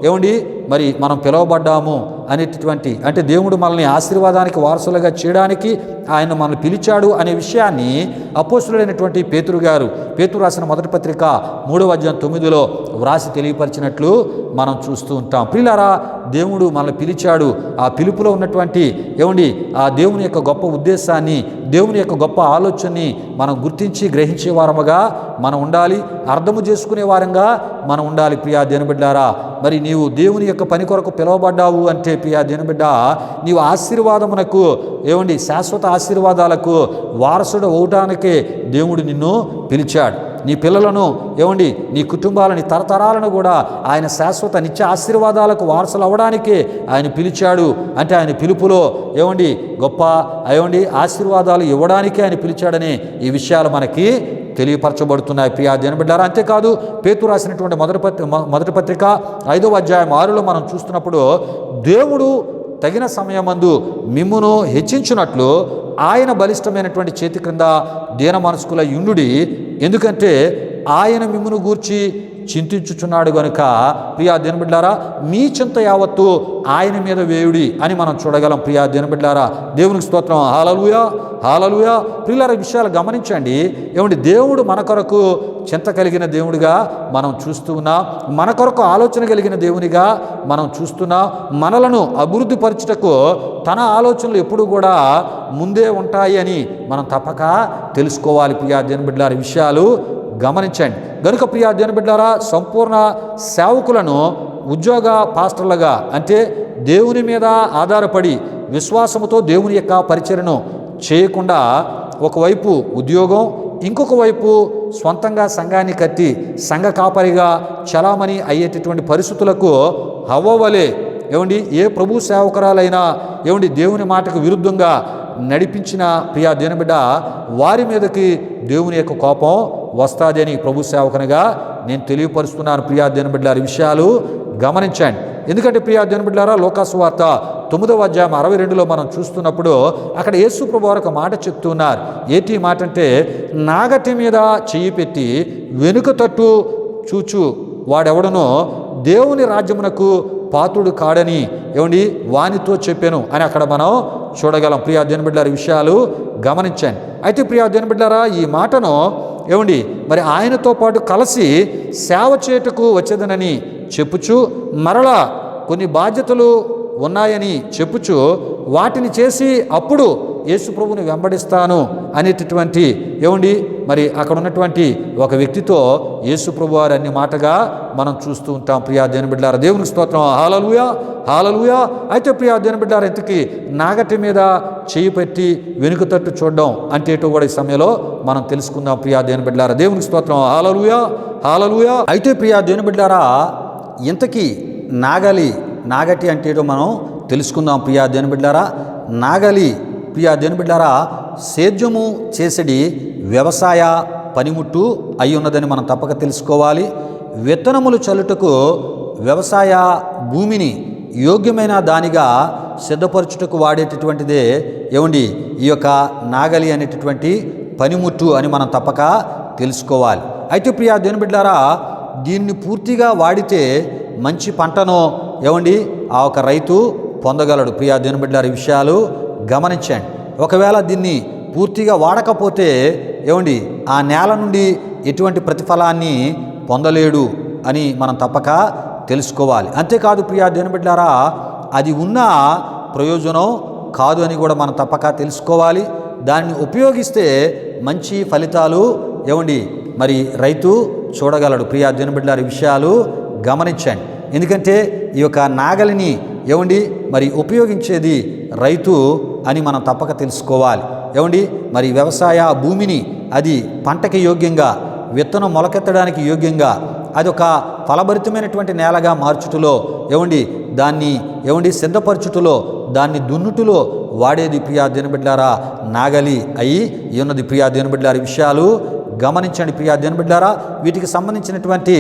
ఏమండి మరి మనం పిలువబడ్డాము అనేటటువంటి, అంటే దేవుడు మనల్ని ఆశీర్వాదానికి వారసులుగా చేయడానికి ఆయన మనల్ని పిలిచాడు అనే విషయాన్ని అపోస్తులైనటువంటి పేతురు గారు పేతురు రాసిన మొదటి పత్రిక 3వ అధ్యాయం 9లో వ్రాసి తెలియపరిచినట్లు మనం చూస్తూ ఉంటాం. ప్రియులారా, దేవుడు మనల్ని పిలిచాడు. ఆ పిలుపులో ఉన్నటువంటి ఆ దేవుని యొక్క గొప్ప ఉద్దేశాన్ని, దేవుని యొక్క గొప్ప ఆలోచనని మనం గుర్తించి గ్రహించే వారముగా మనం ఉండాలి, అర్థము చేసుకునే వారంగా మనం ఉండాలి. ప్రియా దేవుని బిడ్డారా, మరి నీవు దేవుని యొక్క పని కొరకు పిలువబడ్డావు అంటే ప్రియా దేవుని బిడ్డ, నీవు ఆశీర్వాదమునకు శాశ్వత ఆశీర్వాదాలకు వారసుడు అవటానికే దేవుడు నిన్ను పిలిచాడు. నీ పిల్లలను నీ కుటుంబాలని తరతరాలను కూడా ఆయన శాశ్వత నిత్య ఆశీర్వాదాలకు వారసులు అవ్వడానికే ఆయన పిలిచాడు. అంటే ఆయన పిలుపులో గొప్ప ఆశీర్వాదాలు ఇవ్వడానికే ఆయన పిలిచాడని ఈ విషయాలు మనకి తెలియపరచబడుతున్నాయి. ప్రియా దేవుని బిడ్డారా, అంతేకాదు పేతురు రాసినటువంటి మొదటి పత్రిక 5వ అధ్యాయం 6లో మనం చూస్తున్నప్పుడు, దేవుడు తగిన సమయమందు మిమ్మును హెచ్చించున్నట్లు ఆయన బలిష్టమైనటువంటి చేతి క్రింద దీన మనస్కుల యుండుడి, ఎందుకంటే ఆయన మిమ్మును గూర్చి చింతించుచున్నాడు గనుక ప్రియా దేవుని బిడ్డారా, మీ చింత యావత్తు ఆయన మీద వేయుడి అని మనం చూడగలం. ప్రియా దేవుని బిడ్డారా, దేవునికి స్తోత్రం. హల్లెలూయా, హల్లెలూయా. ప్రియులారా, విషయాలు గమనించండి. దేవుడు మన కొరకు చింత కలిగిన దేవుడిగా మనం చూస్తూ ఉన్నాం, మన కొరకు ఆలోచన కలిగిన దేవునిగా మనం చూస్తున్నాం. మనలను అభివృద్ధి పరచుటకు తన ఆలోచనలు ఎప్పుడు కూడా ముందే ఉంటాయి అని మనం తప్పక తెలుసుకోవాలి. ప్రియా దేవుని బిడ్డలారా, విషయాలు గమనించండి. గనుక ప్రియా దేవుని బిడ్డలారా, సంపూర్ణ సేవకులను ఉద్యోగ పాస్టర్లుగా, అంటే దేవుని మీద ఆధారపడి విశ్వాసముతో దేవుని యొక్క పరిచర్యను చేయకుండా ఒకవైపు ఉద్యోగం, ఇంకొక వైపు స్వంతంగా సంఘాన్ని కట్టి సంఘ కాపరిగా చలామణి అయ్యేటటువంటి పరిస్థితులకు హవ్వవలే ఏ ప్రభు సేవకురాలైనా దేవుని మాటకు విరుద్ధంగా నడిపించిన ప్రియా దేవుని బిడ్డ, వారి మీదకి దేవుని యొక్క కోపం వస్తుంది అని ప్రభు సేవకునిగా నేను తెలియపరుస్తున్నాను. ప్రియా దేవుని బిడ్డలారా, విషయాలు గమనించండి. ఎందుకంటే ప్రియా దేవుని బిడ్డలారా, లోకాసు వార్త 9వ అధ్యాయం 62లో మనం చూస్తున్నప్పుడు అక్కడ యేసు ప్రభువు వారు ఒక మాట చెప్తున్నారు. ఏంటి మాట అంటే, నాగటి మీద చెయ్యి పెట్టి వెనుక తట్టు చూచు వాడెవడనో దేవుని రాజ్యమునకు పాత్రుడు కాడని వానితో చెప్పాను అని అక్కడ మనం చూడగలం. ప్రియా దేవుని బిడ్డలారా, విషయాలు గమనించండి. అయితే ప్రియా దేవుని బిడ్డలారా, ఈ మాటను మరి ఆయనతో పాటు కలిసి సేవ చేయుటకు వచ్చేదనని చెప్పుచు, మరలా కొన్ని బాధ్యతలు ఉన్నాయని చెప్పుచు వాటిని చేసి అప్పుడు యేసు ప్రభువుని వెంబడిస్తాను అనేటటువంటి మరి అక్కడ ఉన్నటువంటి ఒక వ్యక్తితో యేసు ప్రభు వారు అన్ని మాటగా మనం చూస్తూ ఉంటాం. ప్రియా దేవుని బిడ్డలారా, దేవునికి స్తోత్రం. హల్లెలూయా, హల్లెలూయా. అయితే ప్రియా దేవుని బిడ్డలారా, ఇంతకీ నాగటి మీద చేయి పెట్టి వెనుక తట్టు చూడడం అంటే ఏటో కూడా ఈ సమయంలో మనం తెలుసుకుందాం. ప్రియా దేవుని బిడ్డలారా, దేవునికి స్తోత్రం. హల్లెలూయా, హల్లెలూయా. అయితే ప్రియా దేవుని బిడ్డలారా, ఇంతకీ నాగటి అంటే ఏటో మనం తెలుసుకుందాం. ప్రియా దేవుని బిడ్డలారా, నాగలి ప్రియా దేవుని బిడ్డలారా, సేద్యము చేసేది వ్యవసాయ పనిముట్టు అయి ఉన్నదని మనం తప్పక తెలుసుకోవాలి. విత్తనములు చల్లుటకు వ్యవసాయ భూమిని యోగ్యమైన దానిగా సిద్ధపరచుటకు వాడేటటువంటిదే ఈ యొక్క నాగలి అనేటటువంటి పనిముట్టు అని మనం తప్పక తెలుసుకోవాలి. అయితే ప్రియా దేవుని బిడ్డలారా, దీన్ని పూర్తిగా వాడితే మంచి పంటను ఆ ఒక రైతు పొందగలడు. ప్రియా దేవుని బిడ్డలారా, ఈ విషయాలు గమనించండి. ఒకవేళ దీన్ని పూర్తిగా వాడకపోతే ఆ నేల నుండి ఎటువంటి ప్రతిఫలాన్ని పొందలేడు అని మనం తప్పక తెలుసుకోవాలి. అంతేకాదు ప్రియా దేవుని బిడ్డలారా, అది ఉన్న ప్రయోజనం కాదు అని కూడా మనం తప్పక తెలుసుకోవాలి. దాన్ని ఉపయోగిస్తే మంచి ఫలితాలు మరి రైతు చూడగలడు. ప్రియా దేవుని బిడ్డలారా, ఈ విషయాలు గమనించండి. ఎందుకంటే ఈ యొక్క నాగలిని మరి ఉపయోగించేది రైతు అని మనం తప్పక తెలుసుకోవాలి. మరి వ్యవసాయ భూమిని అది పంటకి యోగ్యంగా, విత్తనం మొలకెత్తడానికి యోగ్యంగా, అది ఒక ఫలభరితమైనటువంటి నేలగా మార్చుటలో దాన్ని సిద్ధపరచుటలో, దాన్ని దున్నుటలో వాడేది ప్రియా దేవుని బిడ్డలారా నాగలి అయి ఉన్నది. ప్రియా దేవుని బిడ్డలారా, విషయాలు గమనించండి. ప్రియా దేవుని బిడ్డలారా, వీటికి సంబంధించినటువంటి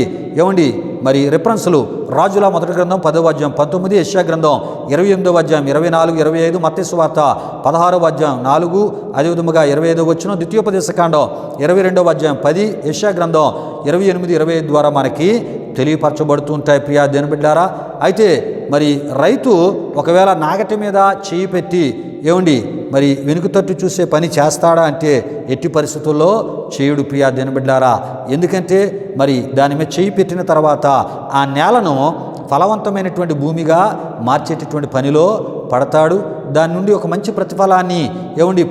మరి రిఫరెన్సులు రాజుల మొదటి గ్రంథం 10వ అధ్యాయం 19, యెషయా గ్రంథం 28వ అధ్యాయం 24, 25, మత్తయి సువార్త 16వ అధ్యాయం 4, అదేవిధముగా 25వ వచనం, ద్వితీయోపదేశకాండం 22వ అధ్యాయం 10, యెషయా గ్రంథం 28, 25 ద్వారా మనకి తెలియపరచబడుతూ ఉంటాయి ప్రియా దేవుని బిడ్డారా. అయితే మరి రైతు ఒకవేళ నాగటి మీద చేయి పెట్టి మరి వెనుక తట్టు చూసే పని చేస్తాడా అంటే ఎట్టి పరిస్థితుల్లో చేయుడు ప్రియా దేవుని బిడ్డారా. ఎందుకంటే మరి దాని మీద చేయి పెట్టిన తర్వాత ఆ నేలను ఫలవంతమైనటువంటి భూమిగా మార్చేటటువంటి పనిలో పడతాడు. దాని నుండి ఒక మంచి ప్రతిఫలాన్ని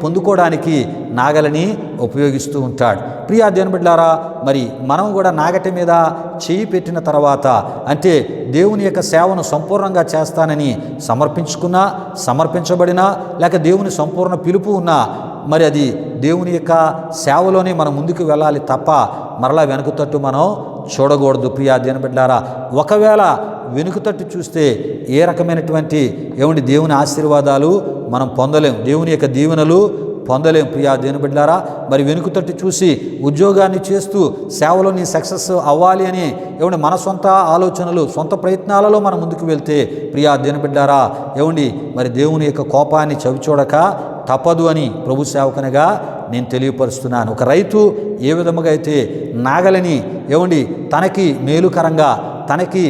పొందుకోవడానికి నాగలిని ఉపయోగిస్తూ ఉంటాడు. ప్రియా దేవుని బిడ్డలారా, మరి మనం కూడా నాగటి మీద చేయి పెట్టిన తర్వాత అంటే దేవుని యొక్క సేవను సంపూర్ణంగా చేస్తానని సమర్పించుకున్నా, సమర్పించబడినా, లేక దేవుని సంపూర్ణ పిలుపు ఉన్నా మరి అది దేవుని యొక్క సేవలోనే మనం ముందుకు వెళ్ళాలి తప్ప మరలా వెనుక తట్టు మనం చూడకూడదు ప్రియా దేవుని బిడ్డలారా. ఒకవేళ వెనుక తట్టు చూస్తే ఏ రకమైనటువంటి దేవుని ఆశీర్వాదాలు మనం పొందలేం, దేవుని యొక్క దీవెనలు పొందలేం ప్రియా దేవుని బిడ్డలారా. మరి వెనుక తట్టు చూసి ఉద్యోగాన్ని చేస్తూ సేవలో నీ సక్సెస్ అవ్వాలి అని మన సొంత ఆలోచనలు, సొంత ప్రయత్నాలలో మనం ముందుకు వెళ్తే ప్రియా దేవుని బిడ్డలారా మరి దేవుని యొక్క కోపాన్ని చవిచూడక తప్పదు అని ప్రభు సేవకునిగా నేను తెలియపరుస్తున్నాను. ఒక రైతు ఏ విధముగా అయితే నాగలిని తనకి మేలుకరంగా, తనకి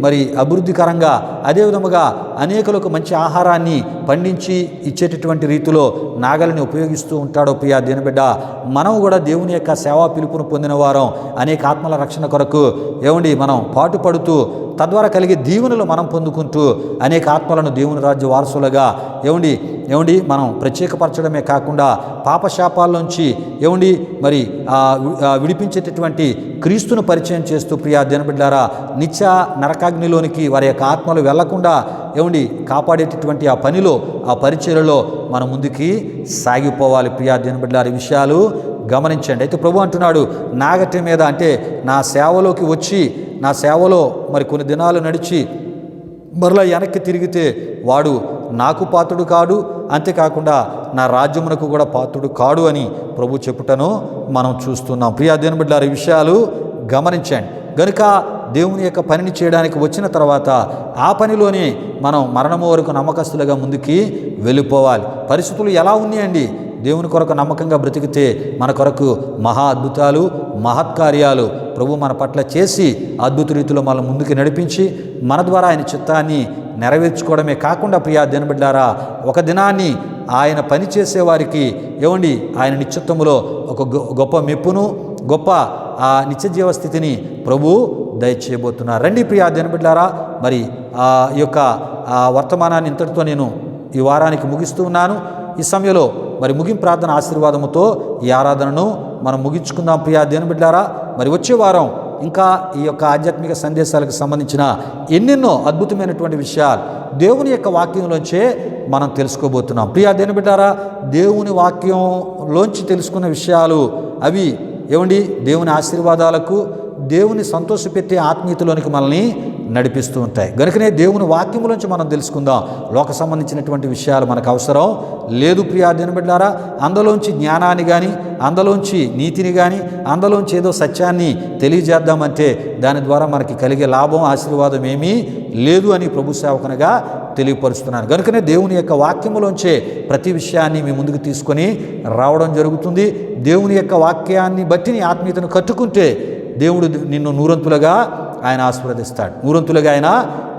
మరి అభివృద్ధికరంగా, అదేవిధముగా అనేకులకు మంచి ఆహారాన్ని పండించి ఇచ్చేటటువంటి రీతిలో నాగలిని ఉపయోగిస్తూ ఉంటాడో ప్రియా దేవుని బిడ్డ, మనం కూడా దేవుని యొక్క సేవా పిలుపును పొందిన వారం అనేక ఆత్మల రక్షణ కొరకు మనం పాటుపడుతూ తద్వారా కలిగే దీవెనలు మనం పొందుకుంటూ అనేక ఆత్మలను దేవుని రాజ్య వారసులుగా మనం ప్రత్యేకపరచడమే కాకుండా పాపశాపాల్లోంచి మరి విడిపించేటటువంటి క్రీస్తును పరిచయం చేస్తూ ప్రియా దేవుని బిడ్డలారా నిత్య నరకాగ్నిలోనికి వారి యొక్క ఆత్మలు వెళ్లకుండా కాపాడేటటువంటి ఆ పనిలో, ఆ పరిచర్యలో మనం ముందుకి సాగిపోవాలి ప్రియా దేవుని బిడ్డలారా. ఈ విషయాలు గమనించండి. అయితే ప్రభు అంటున్నాడు, నాగటి మీద అంటే నా సేవలోకి వచ్చి నా సేవలో మరి కొన్ని దినాలు నడిచి మరలా వెనక్కి తిరిగితే వాడు నాకు పాత్రుడు కాడు, అంతేకాకుండా నా రాజ్యమునకు కూడా పాత్రుడు కాడు అని ప్రభు చెప్పుటను మనం చూస్తున్నాం. ప్రియా దేవుని బిడ్డలారా, ఈ విషయాలు గమనించండి. గనుక దేవుని యొక్క పనిని చేయడానికి వచ్చిన తర్వాత ఆ పనిలోనే మనం మరణము వరకు నమ్మకస్తులుగా ముందుకి వెళ్ళిపోవాలి. పరిస్థితులు ఎలా ఉన్నాయండి? దేవుని కొరకు నమ్మకంగా బ్రతికితే మన కొరకు మహా అద్భుతాలు, మహత్కార్యాలు ప్రభు మన పట్ల చేసి అద్భుత రీతిలో మనం ముందుకు నడిపించి మన ద్వారా ఆయన చిత్తాన్ని నెరవేర్చుకోవడమే కాకుండా ప్రియా దేవుని బిడ్డలారా ఒక దినాన్ని ఆయన పని చేసేవారికి ఆయన నిశ్చిత్తములో ఒక గొప్ప మెప్పును, గొప్ప ఆ నిత్య జీవ స్థితిని ప్రభు దయచేయబోతున్నారు. రండి ప్రియా దేవుని బిడ్డలారా, మరి ఈ యొక్క వర్తమానాన్ని ఇంతటితో నేను ఈ వారానికి ముగిస్తూ ఉన్నాను. ఈ సమయంలో మరి ముగింపు ప్రార్థన ఆశీర్వాదముతో ఈ ఆరాధనను మనం ముగించుకుందాం ప్రియా దేవుని బిడ్డలారా. మరి వచ్చే వారం ఇంకా ఈ యొక్క ఆధ్యాత్మిక సందేశాలకు సంబంధించిన ఎన్నెన్నో అద్భుతమైనటువంటి విషయాలు దేవుని యొక్క వాక్యంలోంచే మనం తెలుసుకోబోతున్నాం ప్రియా దేవుని బిడ్డలారా. దేవుని వాక్యంలోంచి తెలుసుకున్న విషయాలు అవి దేవుని ఆశీర్వాదాలకు, దేవుని సంతోషపెట్టే ఆత్మీయతలోనికి మనల్ని నడిపిస్తూ ఉంటాయి. కనుకనే దేవుని వాక్యములోంచి మనం తెలుసుకుందాం. లోక సంబంధించినటువంటి విషయాలు మనకు అవసరం లేదు ప్రియా దేవుని బిడ్డలారా. అందులోంచి జ్ఞానాన్ని కానీ, అందులోంచి నీతిని కానీ, అందులోంచి ఏదో సత్యాన్ని తెలియజేద్దామంటే దాని ద్వారా మనకి కలిగే లాభం, ఆశీర్వాదం ఏమీ లేదు అని ప్రభు సేవకునిగా తెలియపరుస్తున్నాను. కనుకనే దేవుని యొక్క వాక్యములోంచే ప్రతి విషయాన్ని మీ ముందుకు తీసుకొని రావడం జరుగుతుంది. దేవుని యొక్క వాక్యాన్ని బట్టి నీ ఆత్మీయతను కట్టుకుంటే దేవుడు నిన్ను నూరంతులుగా ఆయన ఆశీర్వదిస్తాడు, నూరంతులుగా ఆయన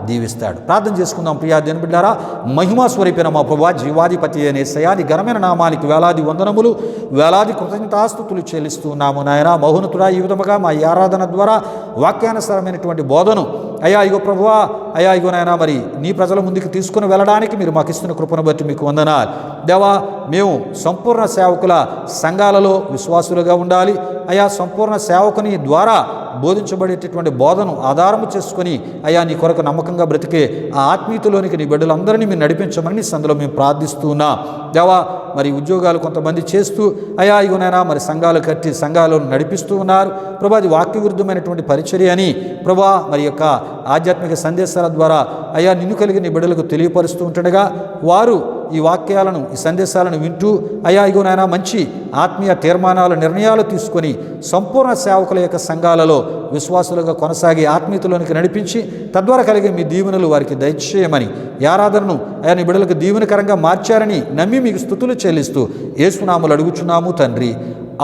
దీవిస్తాడు. ప్రార్థన చేసుకుందాం ప్రియా దేవుని బిడ్డలారా. మహిమా స్వరూపైన మా ప్రభువా, జీవాధిపతి అయిన యేసయ్యా, నీ ఘనమైన నామానికి వేలాది వందనములు, వేలాది కృతజ్ఞతాస్తుతులు చెల్లిస్తున్నాము నాయన. మహోన్నతుడా, ఈ విధముగా మా ఈ ఆరాధన ద్వారా వాక్యానుసారమైనటువంటి బోధను అయ్యా ఇగో ప్రభువా, అయ్యా ఇగో నాయన మరి నీ ప్రజల ముందుకు తీసుకుని వెళ్ళడానికి మీరు మాకు ఇస్తున్న కృపను బట్టి మీకు వందనాలు దేవా. మేము సంపూర్ణ సేవకుల సంఘాలలో విశ్వాసులుగా ఉండాలి అయ్యా. సంపూర్ణ సేవకుని ద్వారా బోధించబడేటటువంటి బోధను ఆధారము చేసుకొని అయ్యా నీ కొరకు నమ్మకంగా బ్రతికే ఆ ఆత్మీయతలోనికి నీ బిడ్డలందరినీ మీరు నడిపించమని నీ సందులో మేము ప్రార్థిస్తున్నాం దేవా. మరి ఉద్యోగాలు కొంతమంది చేస్తూ అయ్యా ఇగునైనా మరి సంఘాలు కట్టి సంఘాలను నడిపిస్తూ ఉన్నారు ప్రభా. అది వాక్య విరుద్ధమైనటువంటి పరిచర్య అని ప్రభా మరి యొక్క ఆధ్యాత్మిక సందేశాల ద్వారా అయ్యా నిన్ను కలిగి నీ బిడ్డలకు తెలియపరుస్తూ ఉంటుండగా వారు ఈ వాక్యాలను, ఈ సందేశాలను వింటూ అయ్యా ఇగునైనా మంచి ఆత్మీయ తీర్మానాలు, నిర్ణయాలు తీసుకొని సంపూర్ణ సేవకుల యొక్క సంఘాలలో విశ్వాసులుగా కొనసాగి ఆత్మీయతలోనికి నడిపించి తద్వారా కలిగే మీ దీవెనలు వారికి దయచేయమని, ఈ ఆరాధనను అయ్యా నీ బిడ్డలకు దీవెనకరంగా మార్చారని నమ్మి మీకు స్తుతులు చెల్లిస్తూ యేసు నామములో అడుగుచున్నాము తండ్రి,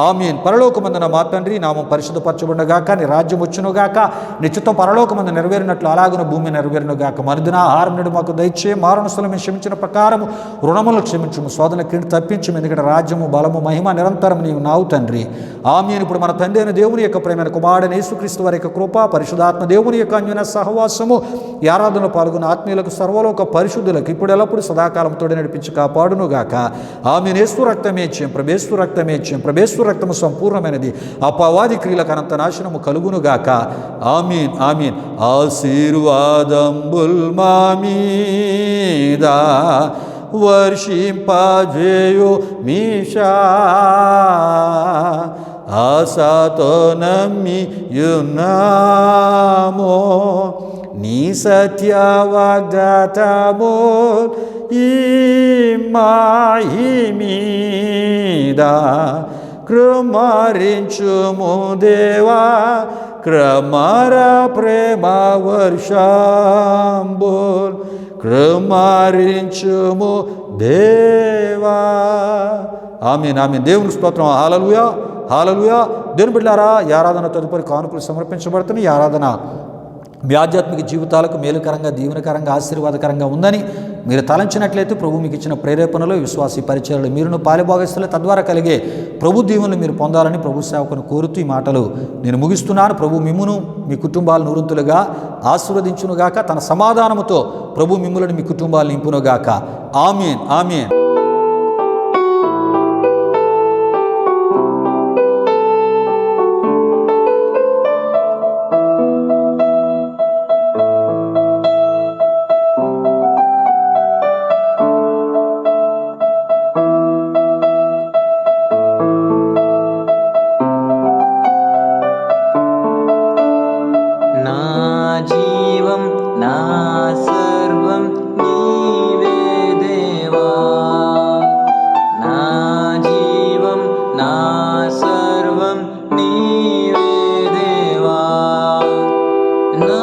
ఆమేన్. పరలోకమందున మా తండ్రి, నామం పరిశుద్ధపరచబడునుగాక, నీ రాజ్యం వచ్చునుగాక, నీ చిత్తం పరలోకమందు నెరవేరినట్లు అలాగున భూమి నెరవేరునుగాక. మరుదిన ఆహారం నేడు మాకు దయచే, మారణస్థలం మేము క్షమించిన ప్రకారము రుణములను క్షమించుము, శోధన కీడు తప్పించము, ఎందుకంటే రాజ్యము బలము మహిమ నిరంతరం నీవు నావు తండ్రి. ఆమేన్. ఇప్పుడు మన తండ్రి అయిన దేవుని యొక్క ప్రేమైన కుమారుడైన యేసుక్రీస్తు వారి యొక్క కృప, పరిశుద్ధాత్మ దేవుని యొక్క అన్యోన్య సహవాసము, ఈ ఆరాధనలో పాల్గొన్న ఆత్మీయులకు సర్వలోక పరిశుద్ధులకు ఇప్పుడు ఎల్లప్పుడు సదాకాలం తోడి నడిపించి కాపాడునుగాక. ఆమేన్. యేసు రక్తమే జయం, ప్రభేసు రక్తమే జయం, ప్రభేసు రక్తము సంపూర్ణమైనది, అపవాది క్రియలకు అనంత నాశనము కలుగునుగాక. ఆమీన్ ఆమీన్. ఆశీర్వాదంబుల్ మా మీద వర్షింపజేయు మీషా, ఆశతో నమ్మియున్నామో నీ సత్య వాగ్దాతము ఈ మాయి మీద కృమరించుము దేవా, క్రమర ప్రేమ వర్షంబుల్ కృమరించుము దేవా. ఆమేన్ ఆమేన్. దేవుని స్తోత్రం. హల్లెలూయా హల్లెలూయా. దేవుని బిడ్డలారా, ఈ ఆరాధన తదుపరి కానుకలు సమర్పించబడుతున్నాయి. ఈ ఆరాధన మీ ఆధ్యాత్మిక జీవితాలకు మేలుకరంగా, దీవెనకరంగా, ఆశీర్వాదకరంగా ఉందని మీరు తలంచినట్లయితే ప్రభు మీకు ఇచ్చిన ప్రేరేపణలో విశ్వాసీ పరిచయాలు మీరును పాలుభాగస్తులు, తద్వారా కలిగే ప్రభు దీవెనలు మీరు పొందాలని ప్రభు సేవకుని కోరుతూ ఈ మాటలు నేను ముగిస్తున్నాను. ప్రభు మిమ్మును మీ కుటుంబాలు నూరంతులుగా ఆశీర్వదించునుగాక. తన సమాధానముతో ప్రభు మిమ్ములను మీ కుటుంబాలు నింపునుగాక. ఆమేన్ ఆమేన్. నా